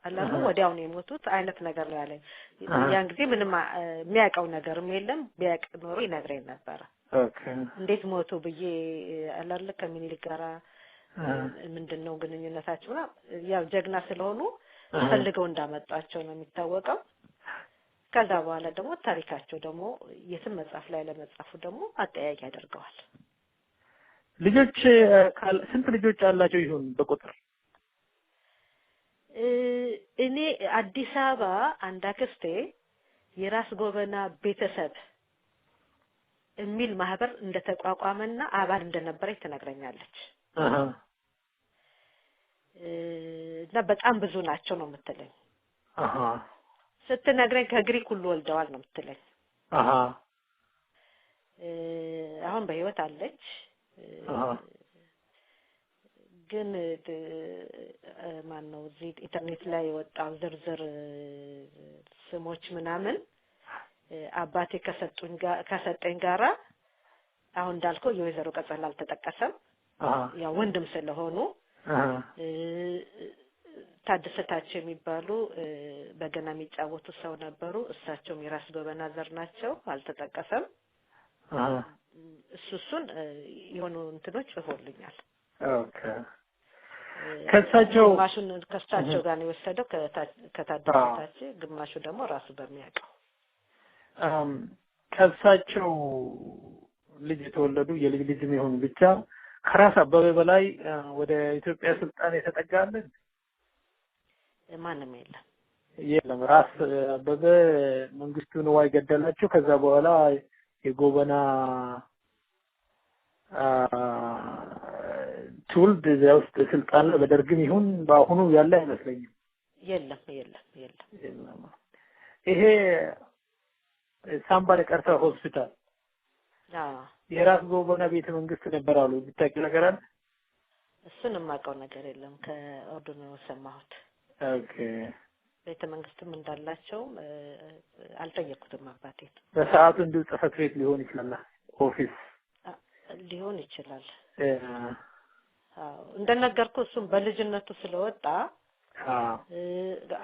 አላሉ ወዲያው ነው የሞቱት አይነት ነገር ነው ያለኝ። ያን ጊዜ ምንም የሚያውቀው ነገርም የለም። ቢያውቅ ኖሮ ይነግረኝ ነበር። እንዴት ሞቱ ብዬ አላለ ከምኒልክ ጋራ ምንድነው ግንኙነታቸው? ያው ጀግና ስለሆኑ ፈልገው እንዳመጣቸው ነው የሚታወቀው። ከዛ በኋላ ደግሞ ታሪካቸው ደግሞ የስም መጽሐፍ ላይ ለመጻፉ ደግሞ አጠያቂ ያደርገዋል። ልጆች ስንት ልጆች አላቸው ይሁን በቁጥር? እኔ አዲስ አበባ አንድ አክስቴ የራስ ጎበና ቤተሰብ የሚል ማህበር እንደተቋቋመና አባል እንደነበረች ትነግረኛለች። እና በጣም ብዙ ናቸው ነው የምትለኝ። ስትነግረኝ ከግሪክ ሁሉ ወልደዋል ነው የምትለኝ። አሁን በህይወት አለች። ግን ማን ነው እዚህ ኢንተርኔት ላይ የወጣው ዝርዝር ስሞች ምናምን አባቴ ከሰጠኝ ጋራ አሁን እንዳልከው የወይዘሮ ቀጸላ አልተጠቀሰም። ያው ወንድም ስለሆኑ ታደሰታቸው የሚባሉ በገና የሚጫወቱ ሰው ነበሩ። እሳቸው የራስ ጎበና ዘር ናቸው፣ አልተጠቀሰም። እሱን የሆኑ እንትኖች ጽፎልኛል። ኦኬ ከሳቸው ጋር ነው የወሰደው ከታደሰታቸው፣ ግማሹ ደግሞ ራሱ በሚያውቀው ከሳቸው ልጅ የተወለዱ የልጅ ልጅም ይሁን ብቻ ከራስ አበበ በላይ ወደ ኢትዮጵያ ስልጣን የተጠጋለን ማንም የለም። ራስ አበበ መንግስቱ ንዋይ ገደላቸው። ከዛ በኋላ የጎበና ትውልድ እዚያ ውስጥ ስልጣን በደርግም ይሁን በአሁኑ ያለ አይመስለኝም። የለም። ይሄ ሳምባ ነቀርሳ ሆስፒታል የራስ ጎበና ቤተ መንግስት ነበር አሉ። ብታውቂ ነገር አለ? እሱን የማውቀው ነገር የለም። ከኦርዶኖ ሰማሁት። ኦኬ ቤተ መንግስትም እንዳላቸው አልጠየቅኩትም አባቴን። በሰዓቱ እንዲሁ ጽሕፈት ቤት ሊሆን ይችላል ኦፊስ ሊሆን ይችላል። አዎ እንደነገርኩ እሱም በልጅነቱ ስለወጣ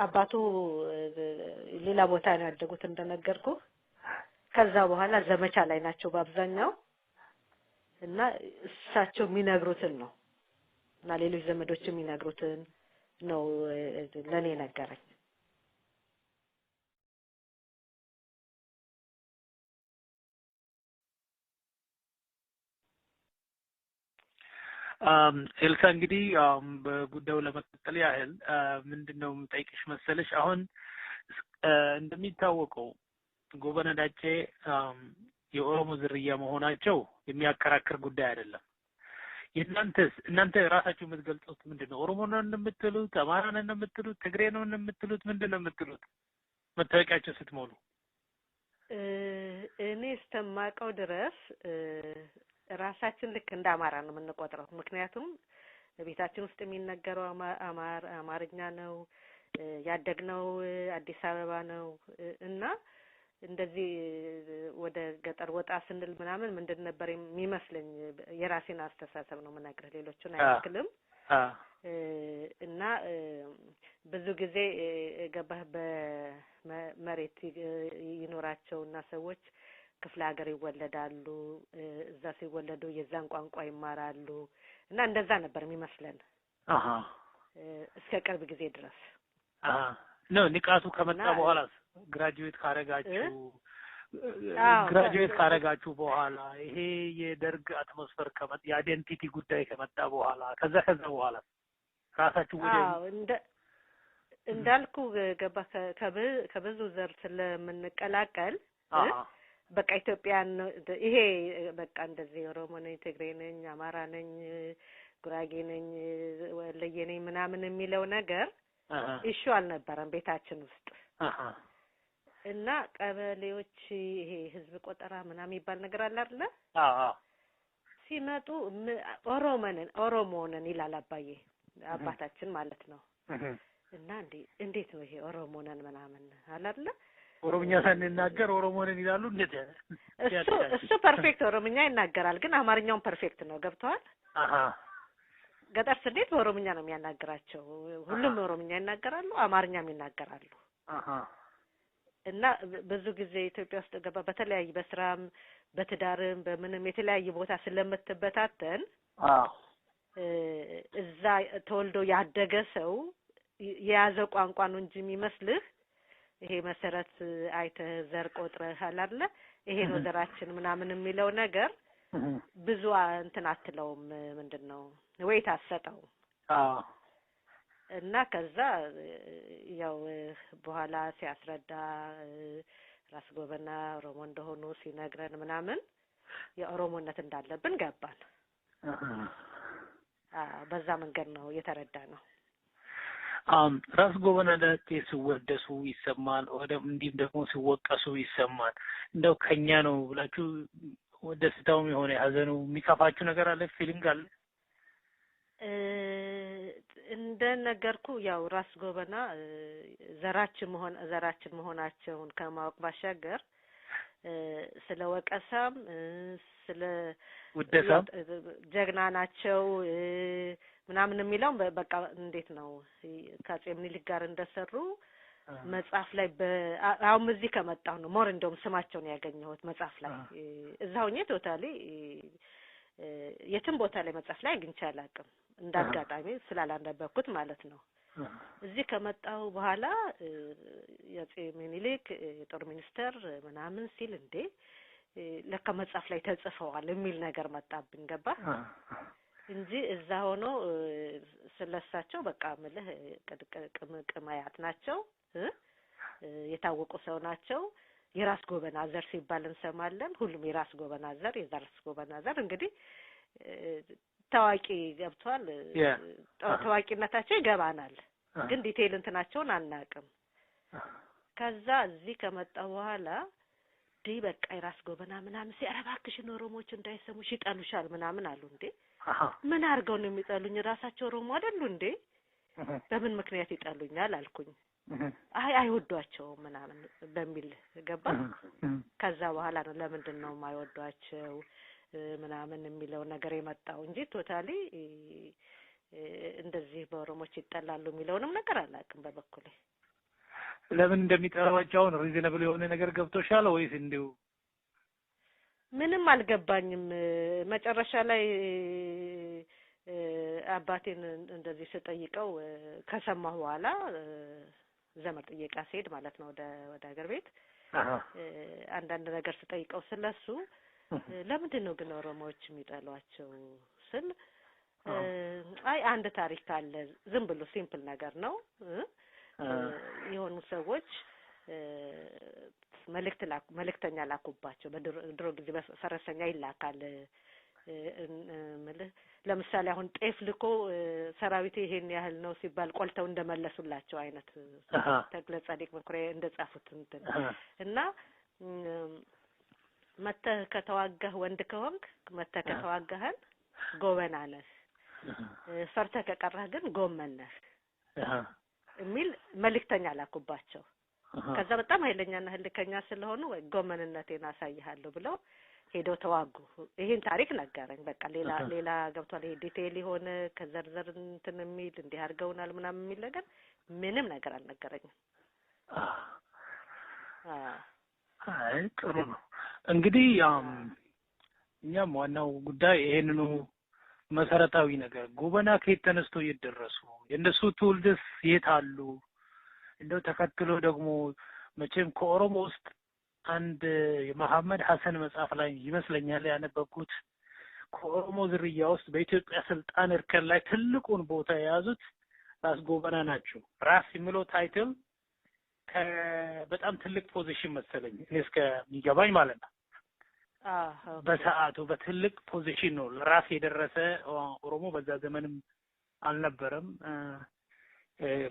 አባቱ ሌላ ቦታ ነው ያደጉት እንደነገርኩ። ከዛ በኋላ ዘመቻ ላይ ናቸው በአብዛኛው እና እሳቸው የሚነግሩትን ነው እና ሌሎች ዘመዶች የሚነግሩትን ነው ለኔ ነገረኝ። ኤልሳ እንግዲህ በጉዳዩ ለመቀጠል ያህል ምንድነው የምጠይቅሽ መሰለሽ አሁን እንደሚታወቀው ጎበነ ዳጬ የኦሮሞ ዝርያ መሆናቸው የሚያከራክር ጉዳይ አይደለም። እናንተ ራሳችሁ የምትገልጹት ምንድነው? ኦሮሞ ነው እንደምትሉት፣ አማራ ነው እንደምትሉት፣ ትግሬ ነው እንደምትሉት፣ ምንድነው የምትሉት መታወቂያቸው ስትሞሉ? እኔ እስከማውቀው ድረስ ራሳችን ልክ እንደ አማራ ነው የምንቆጥረው። ምክንያቱም ቤታችን ውስጥ የሚነገረው አማርኛ ነው፣ ያደግነው አዲስ አበባ ነው እና እንደዚህ ወደ ገጠር ወጣ ስንል ምናምን ምንድን ነበር የሚመስለኝ የራሴን አስተሳሰብ ነው የምነግርህ፣ ሌሎቹን አይወክልም። እና ብዙ ጊዜ ገባህ በመሬት ይኖራቸውና ሰዎች ክፍለ ሀገር ይወለዳሉ፣ እዛ ሲወለዱ የዛን ቋንቋ ይማራሉ እና እንደዛ ነበር የሚመስለን እስከ ቅርብ ጊዜ ድረስ። ነው ንቃቱ ከመጣ በኋላ ግራጁዌት ካረጋችሁ በኋላ ይሄ የደርግ አትሞስፈር ከመጣ የአይደንቲቲ ጉዳይ ከመጣ በኋላ ከዛ በኋላ ራሳችሁ ወደ እንዳልኩ ገባ ከብዙ ዘር ስለምንቀላቀል በቃ ኢትዮጵያን ይሄ በቃ እንደዚህ ኦሮሞ ነኝ፣ ትግሬ ነኝ፣ አማራ ነኝ፣ ጉራጌ ነኝ፣ ወለየ ነኝ ምናምን የሚለው ነገር ኢሹ አልነበረም ቤታችን ውስጥ። እና ቀበሌዎች ይሄ ህዝብ ቆጠራ ምናምን የሚባል ነገር አለ አይደለ? ሲመጡ ኦሮሞ ነን ይላል አባዬ አባታችን ማለት ነው። እና እንዴት ነው ይሄ ኦሮሞ ነን ምናምን አለ አይደለ? ኦሮምኛ ሳንናገር ኦሮሞ ነን ይላሉ። እንዴት እሱ ፐርፌክት ኦሮምኛ ይናገራል፣ ግን አማርኛውን ፐርፌክት ነው። ገብቷል? ገጠር ስንሄድ በኦሮምኛ ነው የሚያናግራቸው። ሁሉም ኦሮምኛ ይናገራሉ፣ አማርኛም ይናገራሉ። እና ብዙ ጊዜ ኢትዮጵያ ውስጥ ገባ በተለያየ በስራም በትዳርም በምንም የተለያየ ቦታ ስለምትበታተን እዛ ተወልዶ ያደገ ሰው የያዘ ቋንቋ ነው እንጂ የሚመስልህ ይሄ መሰረት አይተህ ዘር ቆጥረህ አይደለ ይሄ ነው ዘራችን ምናምን የሚለው ነገር ብዙ እንትን አትለውም። ምንድነው ወይ ታሰጠው እና ከዛ ያው በኋላ ሲያስረዳ ራስ ጎበና ኦሮሞ እንደሆኑ ሲነግረን ምናምን የኦሮሞነት እንዳለብን ገባን። በዛ መንገድ ነው የተረዳ ነው። ራስ ጎበና ዳጬ ሲወደሱ ይሰማል፣ እንዲም ደግሞ ሲወቀሱ ይሰማል። እንደው ከኛ ነው ብላችሁ ደስታውም የሆነ ሀዘኑ የሚከፋችሁ ነገር አለ? ፊሊንግ አለ? እንደነገርኩ ያው ራስ ጎበና ዘራችን መሆናቸውን ከማወቅ ባሻገር ስለ ወቀሳም ስለ ውደሳም ጀግና ናቸው ምናምን የሚለው በቃ እንዴት ነው ከአፄ ምኒልክ ጋር እንደሰሩ መጽሐፍ ላይ አሁን እዚህ ከመጣሁ ነው ሞር እንደውም ስማቸውን ያገኘሁት መጽሐፍ ላይ እዛው ነው ቶታሊ የትም ቦታ ላይ መጽሐፍ ላይ አግኝቼ አላውቅም፣ እንዳጋጣሚ ስላላነበብኩት ማለት ነው። እዚህ ከመጣሁ በኋላ የአፄ ምኒልክ የጦር ሚኒስተር ምናምን ሲል እንዴ ለካ መጽሐፍ ላይ ተጽፈዋል የሚል ነገር መጣብኝ። ገባ እንጂ እዛ ሆኖ ስለሳቸው በቃ ምልህ ቅማያት ናቸው፣ የታወቁ ሰው ናቸው። የራስ ጎበና ዘር ሲባል እንሰማለን። ሁሉም የራስ ጎበና ዘር የራስ ጎበና ዘር እንግዲህ ታዋቂ ገብቷል። ታዋቂነታቸው ይገባናል፣ ግን ዲቴይል እንትናቸውን አናውቅም። ከዛ እዚህ ከመጣ በኋላ በቃ የራስ ጎበና ምናምን ሲያረባክሽን ኦሮሞዎች እንዳይሰሙሽ ይጠሉሻል ምናምን አሉ። እንዴ ምን አድርገው ነው የሚጠሉኝ? ራሳቸው ኦሮሞ አይደሉ እንዴ? በምን ምክንያት ይጣሉኛል አልኩኝ። አይወዷቸው ምናምን በሚል ገባ። ከዛ በኋላ ነው ለምንድን ነው የማይወዷቸው ምናምን የሚለው ነገር የመጣው እንጂ ቶታሊ እንደዚህ በኦሮሞች ይጣላሉ የሚለውንም ነገር አላውቅም በበኩሌ። ለምን እንደሚጠራቸው ነው ሪዝነብል የሆነ ነገር ገብቶሻል ወይስ እንዲሁ? ምንም አልገባኝም። መጨረሻ ላይ አባቴን እንደዚህ ስጠይቀው ከሰማሁ በኋላ ዘመድ ጥየቃ ሲሄድ ማለት ነው ወደ ሀገር ቤት አንዳንድ ነገር ስጠይቀው ስለሱ ለምንድን ነው ግን ኦሮሞዎች የሚጠሏቸው ስል አንድ ታሪክ አለ። ዝም ብሎ ሲምፕል ነገር ነው። የሆኑ ሰዎች መልእክተኛ ላኩባቸው። በድሮ ጊዜ በፈረሰኛ ይላካል። ለምሳሌ አሁን ጤፍ ልኮ ሰራዊቴ ይሄን ያህል ነው ሲባል ቆልተው እንደመለሱላቸው አይነት ተክለ ጻዲቅ መኩሪያ እንደጻፉት እንትን እና መተህ ከተዋጋህ ወንድ ከሆንክ መተህ ከተዋጋህን ጎበና ነህ፣ ፈርተህ ከቀረህ ግን ጎመን ነህ የሚል መልእክተኛ ላኩባቸው። ከዛ በጣም ኃይለኛና ህልከኛ ስለሆኑ ጎመንነቴን አሳይሃለሁ ብለው ሄደው ተዋጉ። ይሄን ታሪክ ነገረኝ። በቃ ሌላ ገብቷል። ይሄ ዲቴይል የሆነ ከዘርዘር እንትን የሚል እንዲህ አድርገውናል ምናምን የሚል ነገር ምንም ነገር አልነገረኝም። አይ ጥሩ ነው እንግዲህ እኛም ዋናው ጉዳይ ይሄንኑ መሰረታዊ ነገር ጎበና ከየት ተነስቶ እየደረሱ የነሱ ትውልድስ የት አሉ? እንደው ተከትሎ ደግሞ መቼም ከኦሮሞ ውስጥ አንድ የመሐመድ ሐሰን መጽሐፍ ላይ ይመስለኛል ያነበብኩት ከኦሮሞ ዝርያ ውስጥ በኢትዮጵያ ስልጣን እርከን ላይ ትልቁን ቦታ የያዙት ራስ ጎበና ናቸው። ራስ የሚለው ታይትል በጣም ትልቅ ፖዚሽን መሰለኝ እኔ እስከሚገባኝ ማለት ነው። በሰዓቱ በትልቅ ፖዚሽን ነው ለራስ የደረሰ ኦሮሞ በዛ ዘመንም አልነበረም።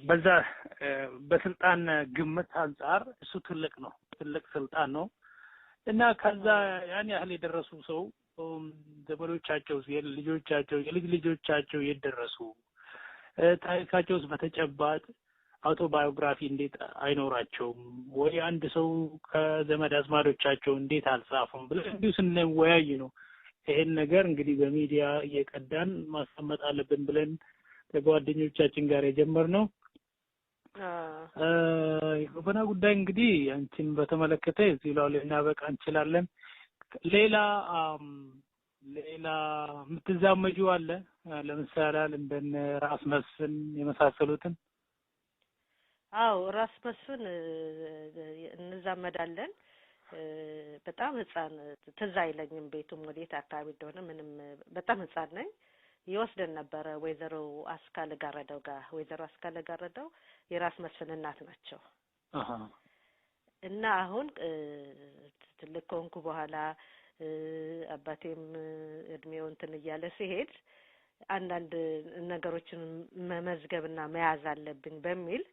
በዛ በስልጣን ግምት አንፃር እሱ ትልቅ ነው፣ ትልቅ ስልጣን ነው እና ከዛ ያን ያህል የደረሱ ሰው ዘመዶቻቸው ልጆቻቸው የልጅ ልጆቻቸው የደረሱ ታሪካቸውስ በተጨባጭ አውቶባዮግራፊ እንዴት አይኖራቸውም ወይ አንድ ሰው ከዘመድ አዝማዶቻቸው እንዴት አልጻፉም ብለን እንዲሁ ስንወያይ ነው ይሄን ነገር እንግዲህ በሚዲያ እየቀዳን ማስቀመጥ አለብን ብለን ከጓደኞቻችን ጋር የጀመርነው። የጎበና ጉዳይ እንግዲህ አንቺን በተመለከተ እዚህ ላይ ልናበቃ እንችላለን። ሌላ የምትዛመጁ አለ ለምሳሌ እንደነ ራስ መስፍን የመሳሰሉትን? አዎ ራስ መስፍን እንዛመዳለን። በጣም ህፃን ትዝ አይለኝም ቤቱም ወዴት አካባቢ እንደሆነ ምንም በጣም ህፃን ነኝ። ይወስደን ነበረ ወይዘሮ አስካለ ጋረደው ጋር። ወይዘሮ አስካለ ጋረደው የራስ መስፍን እናት ናቸው። እና አሁን ትልቅ ከሆንኩ በኋላ አባቴም እድሜው እንትን እያለ ሲሄድ አንዳንድ ነገሮችን መመዝገብና መያዝ አለብኝ በሚል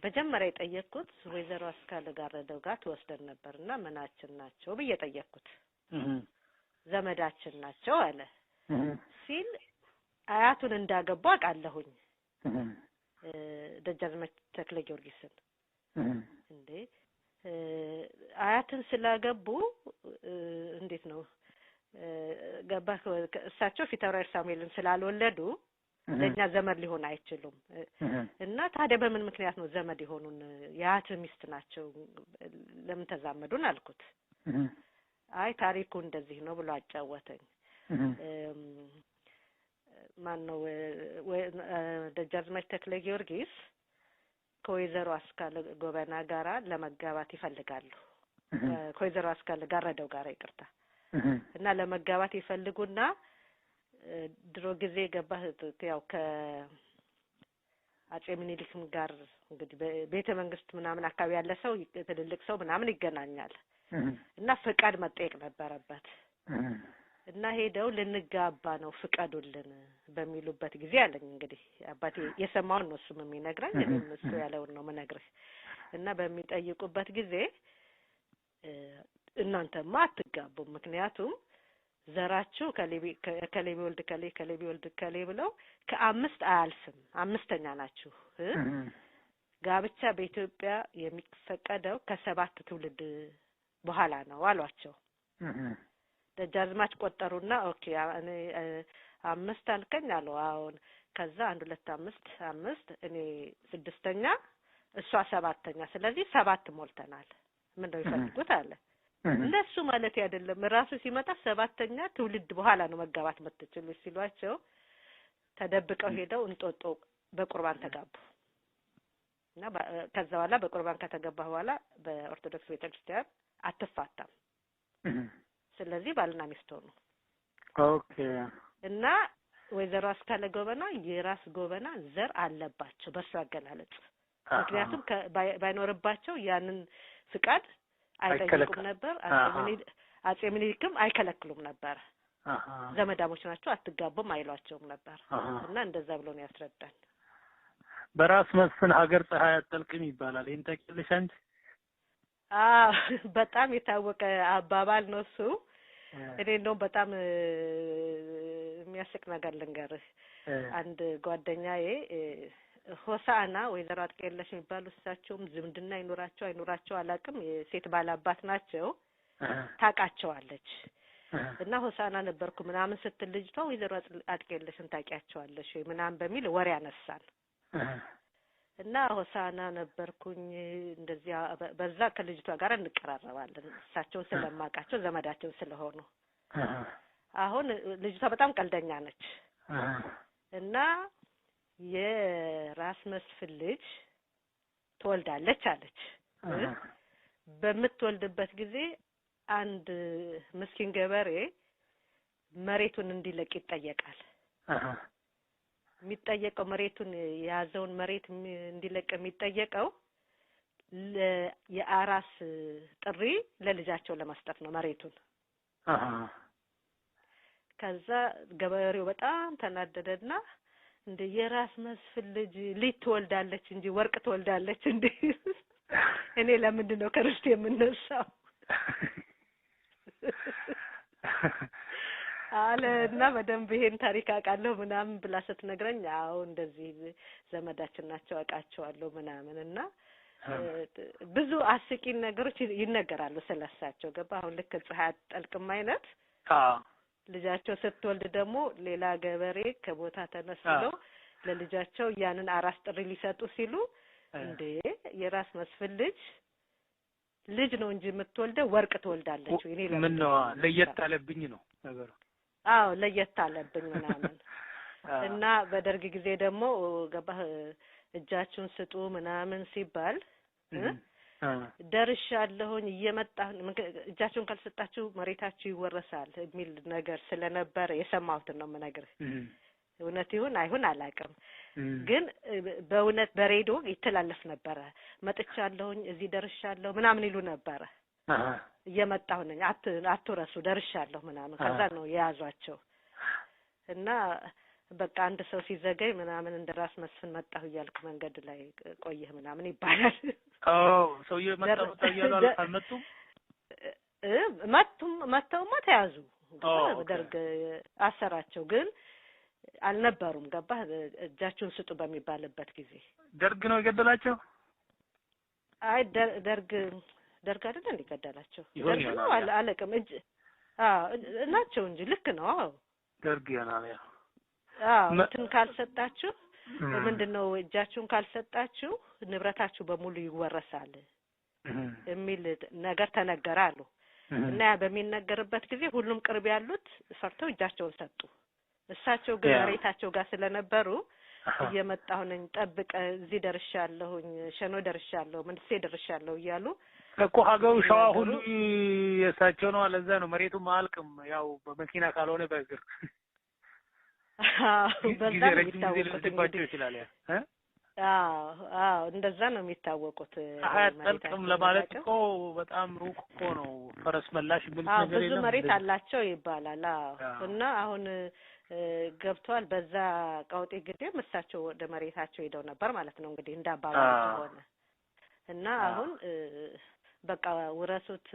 በጀመሪያ የጠየቅኩት ወይዘሮ አስካለ ጋረደው ጋር ተወስደን ነበርና ምናችን ናቸው ብዬ ጠየቅኩት። ዘመዳችን ናቸው አለ ሲል አያቱን እንዳገቡ አውቃለሁኝ። ደጃዝማች ተክለ ጊዮርጊስን እንዴ አያትን ስላገቡ እንዴት ነው ገባ? እሳቸው ፊታውራሪ ሳሙኤልን ስላልወለዱ ለኛ ዘመድ ሊሆን አይችሉም። እና ታዲያ በምን ምክንያት ነው ዘመድ የሆኑን? የአያት ሚስት ናቸው ለምን ተዛመዱን አልኩት። አይ ታሪኩ እንደዚህ ነው ብሎ አጫወተኝ። ማነው ደጃዝማች ተክለ ጊዮርጊስ ከወይዘሮ አስካለ ጎበና ጋራ ለመጋባት ይፈልጋሉ። ከወይዘሮ አስካለ ጋረደው ጋራ ይቅርታ። እና ለመጋባት ይፈልጉና ድሮ ጊዜ ገባህ ያው ከአጼ ምኒልክም ጋር እንግዲህ በቤተ መንግስት ምናምን አካባቢ ያለ ሰው ትልልቅ ሰው ምናምን ይገናኛል እና ፍቃድ መጠየቅ ነበረበት። እና ሄደው ልንጋባ ነው ፍቃዱልን በሚሉበት ጊዜ አለኝ እንግዲህ አባቴ የሰማውን ነው እሱም የሚነግረኝ እኔም እሱ ያለውን ነው የምነግርህ። እና በሚጠይቁበት ጊዜ እናንተማ አትጋቡም ምክንያቱም ዘራችሁ ከሌቢ ወልድ ከሌቢ ወልድ ከሌ ብለው ከአምስት አያልፍም አምስተኛ ናችሁ ጋብቻ በኢትዮጵያ የሚፈቀደው ከሰባት ትውልድ በኋላ ነው አሏቸው ደጃዝማች ቆጠሩና ኦኬ እኔ አምስት አልከኝ አለው አሁን ከዛ 1 2 5 እኔ ስድስተኛ እሷ ሰባተኛ ስለዚህ ሰባት ሞልተናል ምን ነው ይፈልጉት አለ ለሱ ማለት አይደለም ራሱ ሲመጣ ሰባተኛ ትውልድ በኋላ ነው መጋባት መጥተችሉ ሲሏቸው ተደብቀው ሄደው እንጦጦ በቁርባን ተጋቡ እና ከዛ በኋላ በቁርባን ከተገባ በኋላ በኦርቶዶክስ ቤተክርስቲያን አትፋታም ስለዚህ ባልና ሚስት ሆኑ ኦኬ እና ወይዘሮ አስካለ ጎበና የራስ ጎበና ዘር አለባቸው በሱ አገላለጽ ምክንያቱም ባይኖርባቸው ያንን ፍቃድ አይጠይቁም ነበር አጼ ምኒልክም አይከለክሉም ነበር ዘመዳሞች ናቸው አትጋቡም አይሏቸውም ነበር እና እንደዛ ብሎ ነው ያስረዳል በራስ መስፍን ሀገር ፀሐይ አትጠልቅም ይባላል ይሄን ታውቂያለሽ አንቺ በጣም የታወቀ አባባል ነው እሱ እኔ ነው በጣም የሚያስቅ ነገር ልንገርህ አንድ ጓደኛዬ ሆሳና ወይዘሮ አጥቄለሽ የሚባሉ እሳቸውም ዝምድና አይኖራቸው አላቅም የሴት ባላባት ናቸው ታቃቸዋለች እና ሆሳና ነበርኩ ምናምን ስትል ልጅቷ ወይዘሮ አጥቄለሽን ታቂያቸዋለሽ ወይ ምናምን በሚል ወሬ ያነሳል እና ሆሳና ነበርኩኝ እንደዚያ በዛ ከልጅቷ ጋር እንቀራረባለን እሳቸውን ስለማቃቸው ዘመዳቸው ስለሆኑ አሁን ልጅቷ በጣም ቀልደኛ ነች እና የራስ መስፍን ልጅ ትወልዳለች አለች በምትወልድበት ጊዜ አንድ ምስኪን ገበሬ መሬቱን እንዲለቅ ይጠየቃል የሚጠየቀው መሬቱን የያዘውን መሬት እንዲለቅ የሚጠየቀው የአራስ ጥሪ ለልጃቸው ለመስጠት ነው መሬቱን ከዛ ገበሬው በጣም ተናደደና እንደ የራስ መስፍን ልጅ ትወልዳለች እንጂ ወርቅ ትወልዳለች እንዴ እኔ ለምንድን ነው ከርስት የምነሳው አለና በደንብ ይሄን ታሪክ አውቃለሁ ምናምን ብላ ስትነግረኝ አዎ እንደዚህ ዘመዳችን ናቸው አውቃቸዋለሁ ምናምንና ብዙ አስቂኝ ነገሮች ይነገራሉ ስለሳቸው ገባ አሁን ልክ ፀሐይ አትጠልቅም አይነት ልጃቸው ስትወልድ ደግሞ ሌላ ገበሬ ከቦታ ተነስተው ለልጃቸው ያንን አራስ ጥሪ ሊሰጡ ሲሉ እንዴ የራስ መስፍን ልጅ ነው እንጂ የምትወልደው ወርቅ ትወልዳለች ወይ እኔ ምን ነው ለየት አለብኝ ነው ነገሩ አዎ ለየት አለብኝ ምናምን እና በደርግ ጊዜ ደግሞ ገባህ እጃችሁን ስጡ ምናምን ሲባል ደርሻለሁኝ እየመጣሁ እጃችሁን ካልሰጣችሁ መሬታችሁ ይወረሳል የሚል ነገር ስለነበር የሰማሁት ነው የምነግርህ እውነት ይሁን አይሁን አላውቅም ግን በእውነት በሬዲዮ ይተላለፍ ነበር መጥቻለሁኝ እዚህ ደርሻለሁ ምናምን ይሉ ነበር እየመጣሁ ነኝ አትረሱ ደርሻለሁ ምናምን ከዛ ነው የያዟቸው እና በቃ አንድ ሰው ሲዘገይ ምናምን እንደራስ መስፍን መጣሁ እያልክ መንገድ ላይ ቆየህ ምናምን ይባላል ሰውዬው መጣሁ ታያሉ አልመጡም መጥተውማ ተያዙ ደርግ አሰራቸው ግን አልነበሩም ገባህ እጃችሁን ስጡ በሚባልበት ጊዜ ደርግ ነው የገደላቸው አይ ደርግ አይደል እንዲገደላቸው ደርግ ነው አለቅም እጅ ናቸው እንጂ ልክ ነው ደርግ ያናለ እንትን ካልሰጣችሁ ምንድነው እጃችሁን ካልሰጣችሁ ንብረታችሁ በሙሉ ይወረሳል የሚል ነገር ተነገራሉ እና በሚነገርበት ጊዜ ሁሉም ቅርብ ያሉት ፈርተው እጃቸውን ሰጡ እሳቸው ግን መሬታቸው ጋር ስለነበሩ እየመጣሁ ነኝ ጠብቀ እዚህ ደርሻለሁኝ ሸኖ ደርሻለሁ ምንድሴ ደርሻለሁ እያሉ እኮ ሀገሩ ሸዋ ሁሉ የሳቸው ነው አለዛ ነው መሬቱ ማልቅም ያው በመኪና ካልሆነ በእግር በዛ የሚታወቁት ይችላል እንደዛ ነው የሚታወቁት አያጠልቅም ለማለት እኮ በጣም ሩቅ እኮ ነው ፈረስ መላሽ ብል ነገር ብዙ መሬት አላቸው ይባላል እና አሁን ገብቷል በዛ ቀውጤ ጊዜ እሳቸው ወደ መሬታቸው ሄደው ነበር ማለት ነው እንግዲህ እንዳባባሉ ሆነ እና አሁን በቃ ውረሱት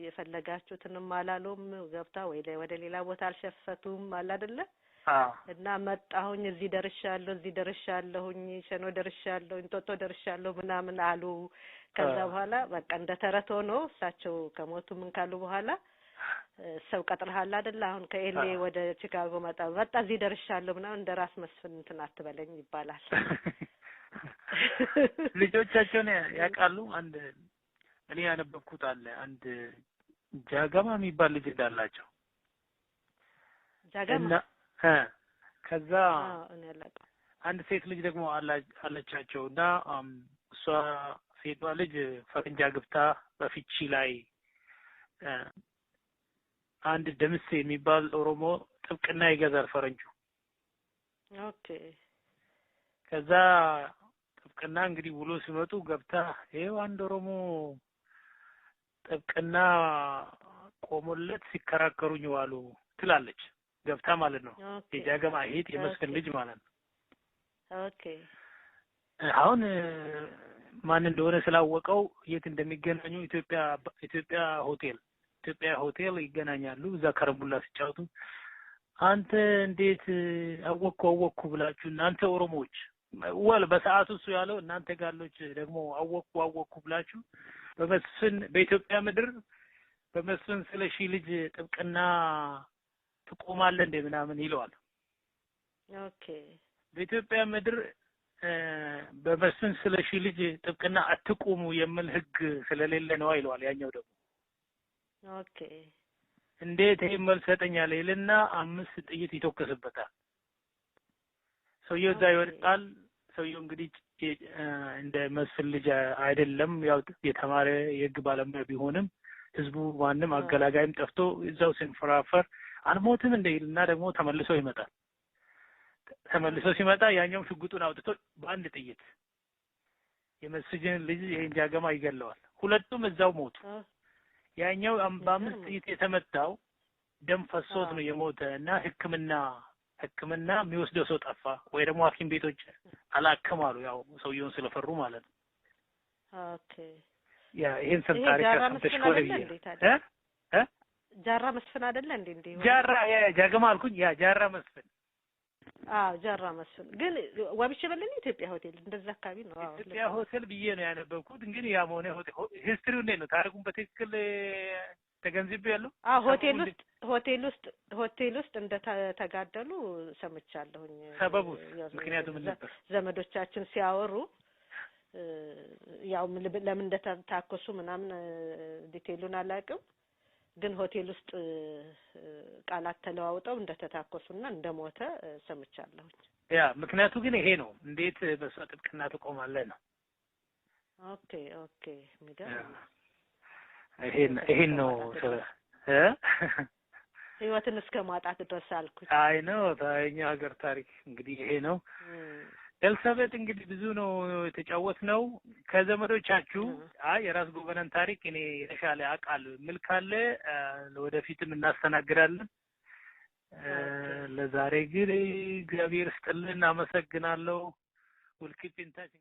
የፈለጋችሁትንም አላሉም ገብታ ወይ ወደ ሌላ ቦታ አልሸፈቱም አለ አይደለ እና መጣሁኝ እዚህ ደርሻለሁኝ ሸኖ ደርሻለሁ እንጦጦ ደርሻለሁ ምናምን አሉ ከዛ በኋላ በቃ እንደ ተረት ሆኖ እሳቸው ከሞቱ ምን ካሉ በኋላ ሰው ቀጥረሃል አይደል አሁን ከኤሌ ወደ ቺካጎ መጣ እዚህ ደርሻለሁ ምናምን እንደ ራስ መስፍን እንትን አትበለኝ ይባላል ልጆቻቸውን ያቃሉ አንድ እኔ ያነበብኩት አለ አንድ ጃጋማ የሚባል ልጅ እንዳላቸው ጃጋማ ከዛ አንድ ሴት ልጅ ደግሞ አለቻቸውና እሷ ሴቷ ልጅ ፈረንጅ አግብታ በፊቺ ላይ አንድ ደምሴ የሚባል ኦሮሞ ጥብቅና ይገዛል ፈረንጁ ኦኬ ከዛ ጥብቅና እንግዲህ ውሎ ሲመጡ ገብታ ይሄው አንድ ኦሮሞ ጥብቅና ቆሞለት ሲከራከሩኝ ዋሉ ትላለች ገብታ ማለት ነው የጃገማ ሄት የመስከን ልጅ ማለት ነው ኦኬ አሁን ማን እንደሆነ ስላወቀው የት እንደሚገናኙ ኢትዮጵያ ሆቴል ይገናኛሉ እዛ ከረምቡላ ሲጫወቱ አንተ እንዴት አወኩ ብላችሁ እናንተ ኦሮሞዎች በሰዓቱ እሱ ያለው እናንተ ጋሎች ደግሞ አወኩ ብላችሁ በመስፍን በኢትዮጵያ ምድር በመስፍን ስለሺ ልጅ ጥብቅና ትቆማለህ እንደ ምናምን ይለዋል ኦኬ በኢትዮጵያ ምድር በመስፍን ስለሺ ልጅ ጥብቅና አትቆሙ የሚል ህግ ስለሌለ ነው ይለዋል ያኛው ደግሞ ኦኬ እንዴት ይሄን ሰጠኛል ይልና 5 ጥይት ይተኩስበታል ሰውየው ይወጣል ሰውየው እንግዲህ እንደ መስፍን ልጅ አይደለም ያው የተማረ የህግ ባለሙያ ቢሆንም ህዝቡ ማንንም አገላጋይም ጠፍቶ እዛው ሲንፈራፈር አልሞትም እንደይልና ደግሞ ተመልሶ ይመጣል ተመልሶ ሲመጣ ያኛው ሽጉጡን አውጥቶ በአንድ ጥይት የመስፍን ልጅ ይሄን ጃገማ ይገለዋል ሁለቱም እዛው ሞቱ ያኛው በ5 ጥይት የተመታው ደም ፈሶት ነው የሞተና ህክምና የሚወስደው ሰው ጠፋ ወይ ደግሞ ሐኪም ቤቶች አላከማሉ ያው ሰውየውን ስለፈሩ ማለት ነው ኦኬ ያ ይሄን ሰንታሪክ ተሽኮለ ጃራ መስፍን አይደለ እንዴ ጃራ ጃገማ አልኩኝ ያ ጃራ መስፍን ጃራ መስፍን ግን ወብሽ በለኝ ኢትዮጵያ ሆቴል እንደዛ አካባቢ ነው ኢትዮጵያ ሆቴል ብዬ ነው ያነበብኩት እንግዲህ ያ ሆነ ሂስትሪው እንዴት ነው ታሪኩን በትክክል ተገንዝቤ ያለው ሆቴል ውስጥ እንደተጋደሉ ሰምቻለሁኝ ሰበቡ ምክንያቱም ነበር ዘመዶቻችን ሲያወሩ ያው ለምን እንደታኮሱ ምናምን ዲቴሉን አላውቅም ግን ሆቴል ውስጥ ቃላት ተለዋውጠው እንደተታኮሱና እንደሞተ ሰምቻለሁኝ ያ ምክንያቱ ግን ይሄ ነው እንዴት በሷ ጥብቅና ተቆማለህ ነው ኦኬ የሚገርም ይሄን ነው ህይወትን እስከ ማጣት ድረስ አልኩኝ አይ ነው ታኛ ሀገር ታሪክ እንግዲህ ይሄ ነው ኤልሳቤጥ እንግዲህ ብዙ ነው የተጫወትነው ከዘመዶቻችሁ የራስ ጎበናን ታሪክ እኔ የተሻለ አቃል ምልካለ ለወደፊትም እናስተናግዳለን ለዛሬ ግን እግዚአብሔር ይስጥልን አመሰግናለሁ ወልቂጤንታች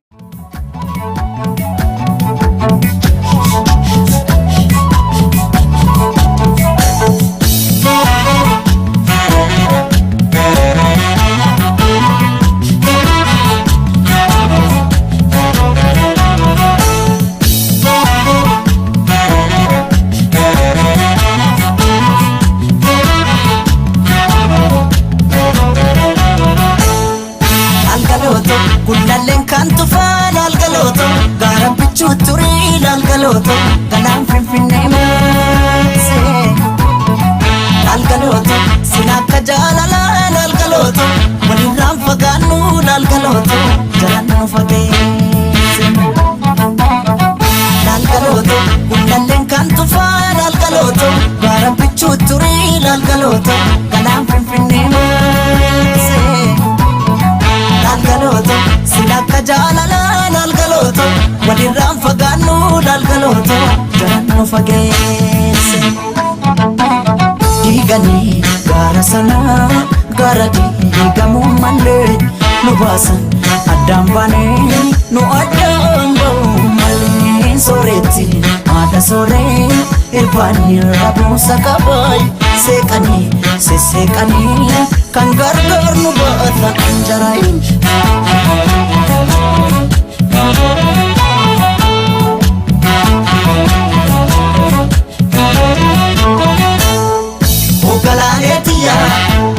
Algaloto, galang finfinne mase. Algaloto, sinaka jalala algaloto, maniram faganu algaloto, jalanu fagese. Algaloto, unalen kantu fan algaloto, garam pichu turi algaloto, galang finfinne mase. Algaloto, sinaka jalala algaloto, maniram faganu algaloto, jalanu fagese. Digani gara sana gara digamu male nubasan adam bane no adam male soreti haadha sooree irbaanii rabuusa qabay seeqanii sesseeqanii kan gargaar nu baata anjaraayin. Ogalaaleetiya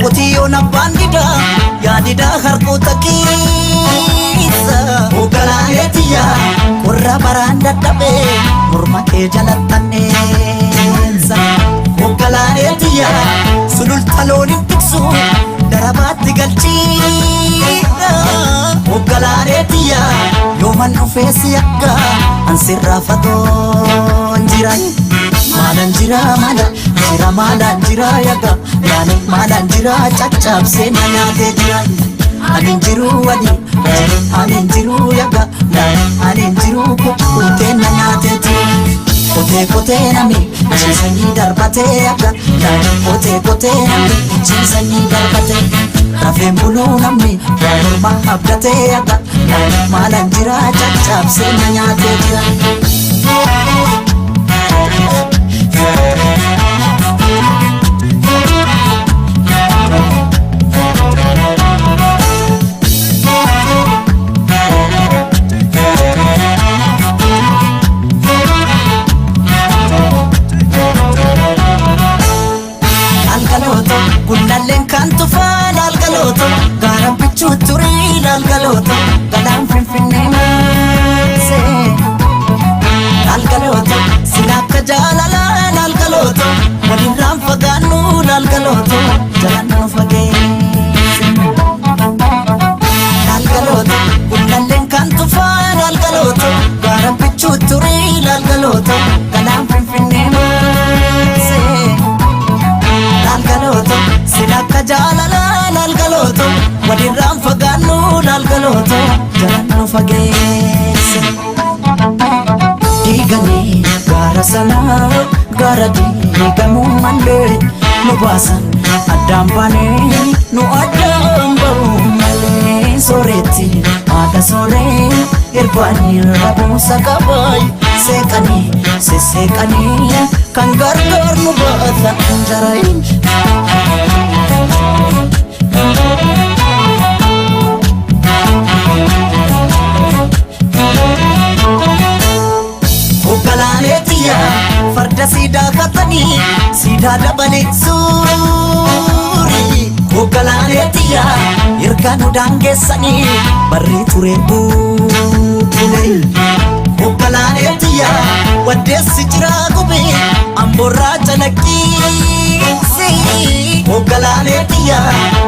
qotiyoon abbaan didaa yaadidaa harkoota keessa. Ogalaaleetiya qorra baraan dadhabee morma kee jalattanneessa. Ogalaaleetiya sululta looniin tiksu darabaatti galchiidha. Ogalaaleetiya yooman dhufeesi akka ansirraa fatoon jiran. Maalan jira maalan jira yaga yaani maalan jira caccabsee na nyaatee jira. Anin jiru yaga anin jiru kukkutee na nyaatee jira. Kotee nami ciisanii darbatee yaga kotee nami ciisanii darbatee. Rafeen buluu namni morma abdatee yaga maalan jira caccabsee na nyaatee jira. Algaloto gunnalleen kan tufaan algaloto gaara bichuu turii algaloto galaan finfinnee maasee. Algaloto silakka jaalalaan algaloto walirraan fagaannu algaloto jalaan nu fageesse. Algaloto gunnalleen kan tufaan algaloto gaara bichuu turii algaloto galaan finfinnee maasee. Algaloto silakka jaalalaan algaloto walirraan fagaannu algaloto jalaan nu fageesse. Diganii gaara sanaa gaara diigamuu malee nu baasan addaan baanee nu addaan ba'uu malee. Sooretti haadha sooree irbaanii rabuusa qabay seeqanii sesseeqanii kan gargaar nu baata anjaraayin. Ogalaaleetiya farda siidaa katanii siidaa dabalee suurii. Ogalaaleetiya erga nu daangeessanii barrii turee buulee. Ogalaaleetiya waddeessi jiraa gubee amboorraa calaqqiisi. Ogalaaleetiya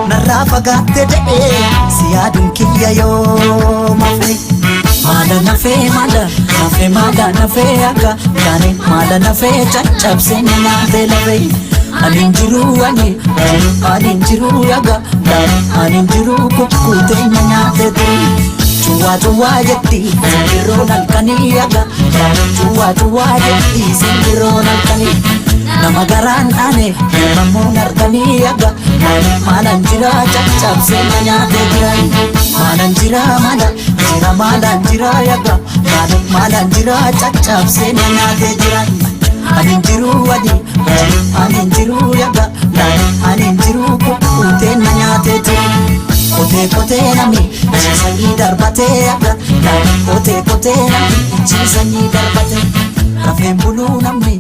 narraa fagaatte jedhee si yaaduun kiyya yoo mafe. Maala nafee akka yaani maala nafee caccabsee na nyaatee lafee. Anin jiru yaga anin jiru kukkutee na nyaatee ture. Cuwaa jetti simbirroon halkanii yaga cuwaa jetti simbirroon halkanii. Nama garaan dhaane mammuun harkanii yaga maalan jira caccabsee na nyaatee jira. Maalan jira yaga maalan jira caccabsee na nyaatee jira. Anin jiru yaga anin jiru kukkutee na nyaatee jira. Kotee nami ciisanii darbatee yaga kotee nami ciisanii darbatee. Rafeen buluu namni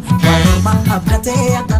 morma abdatee yaga.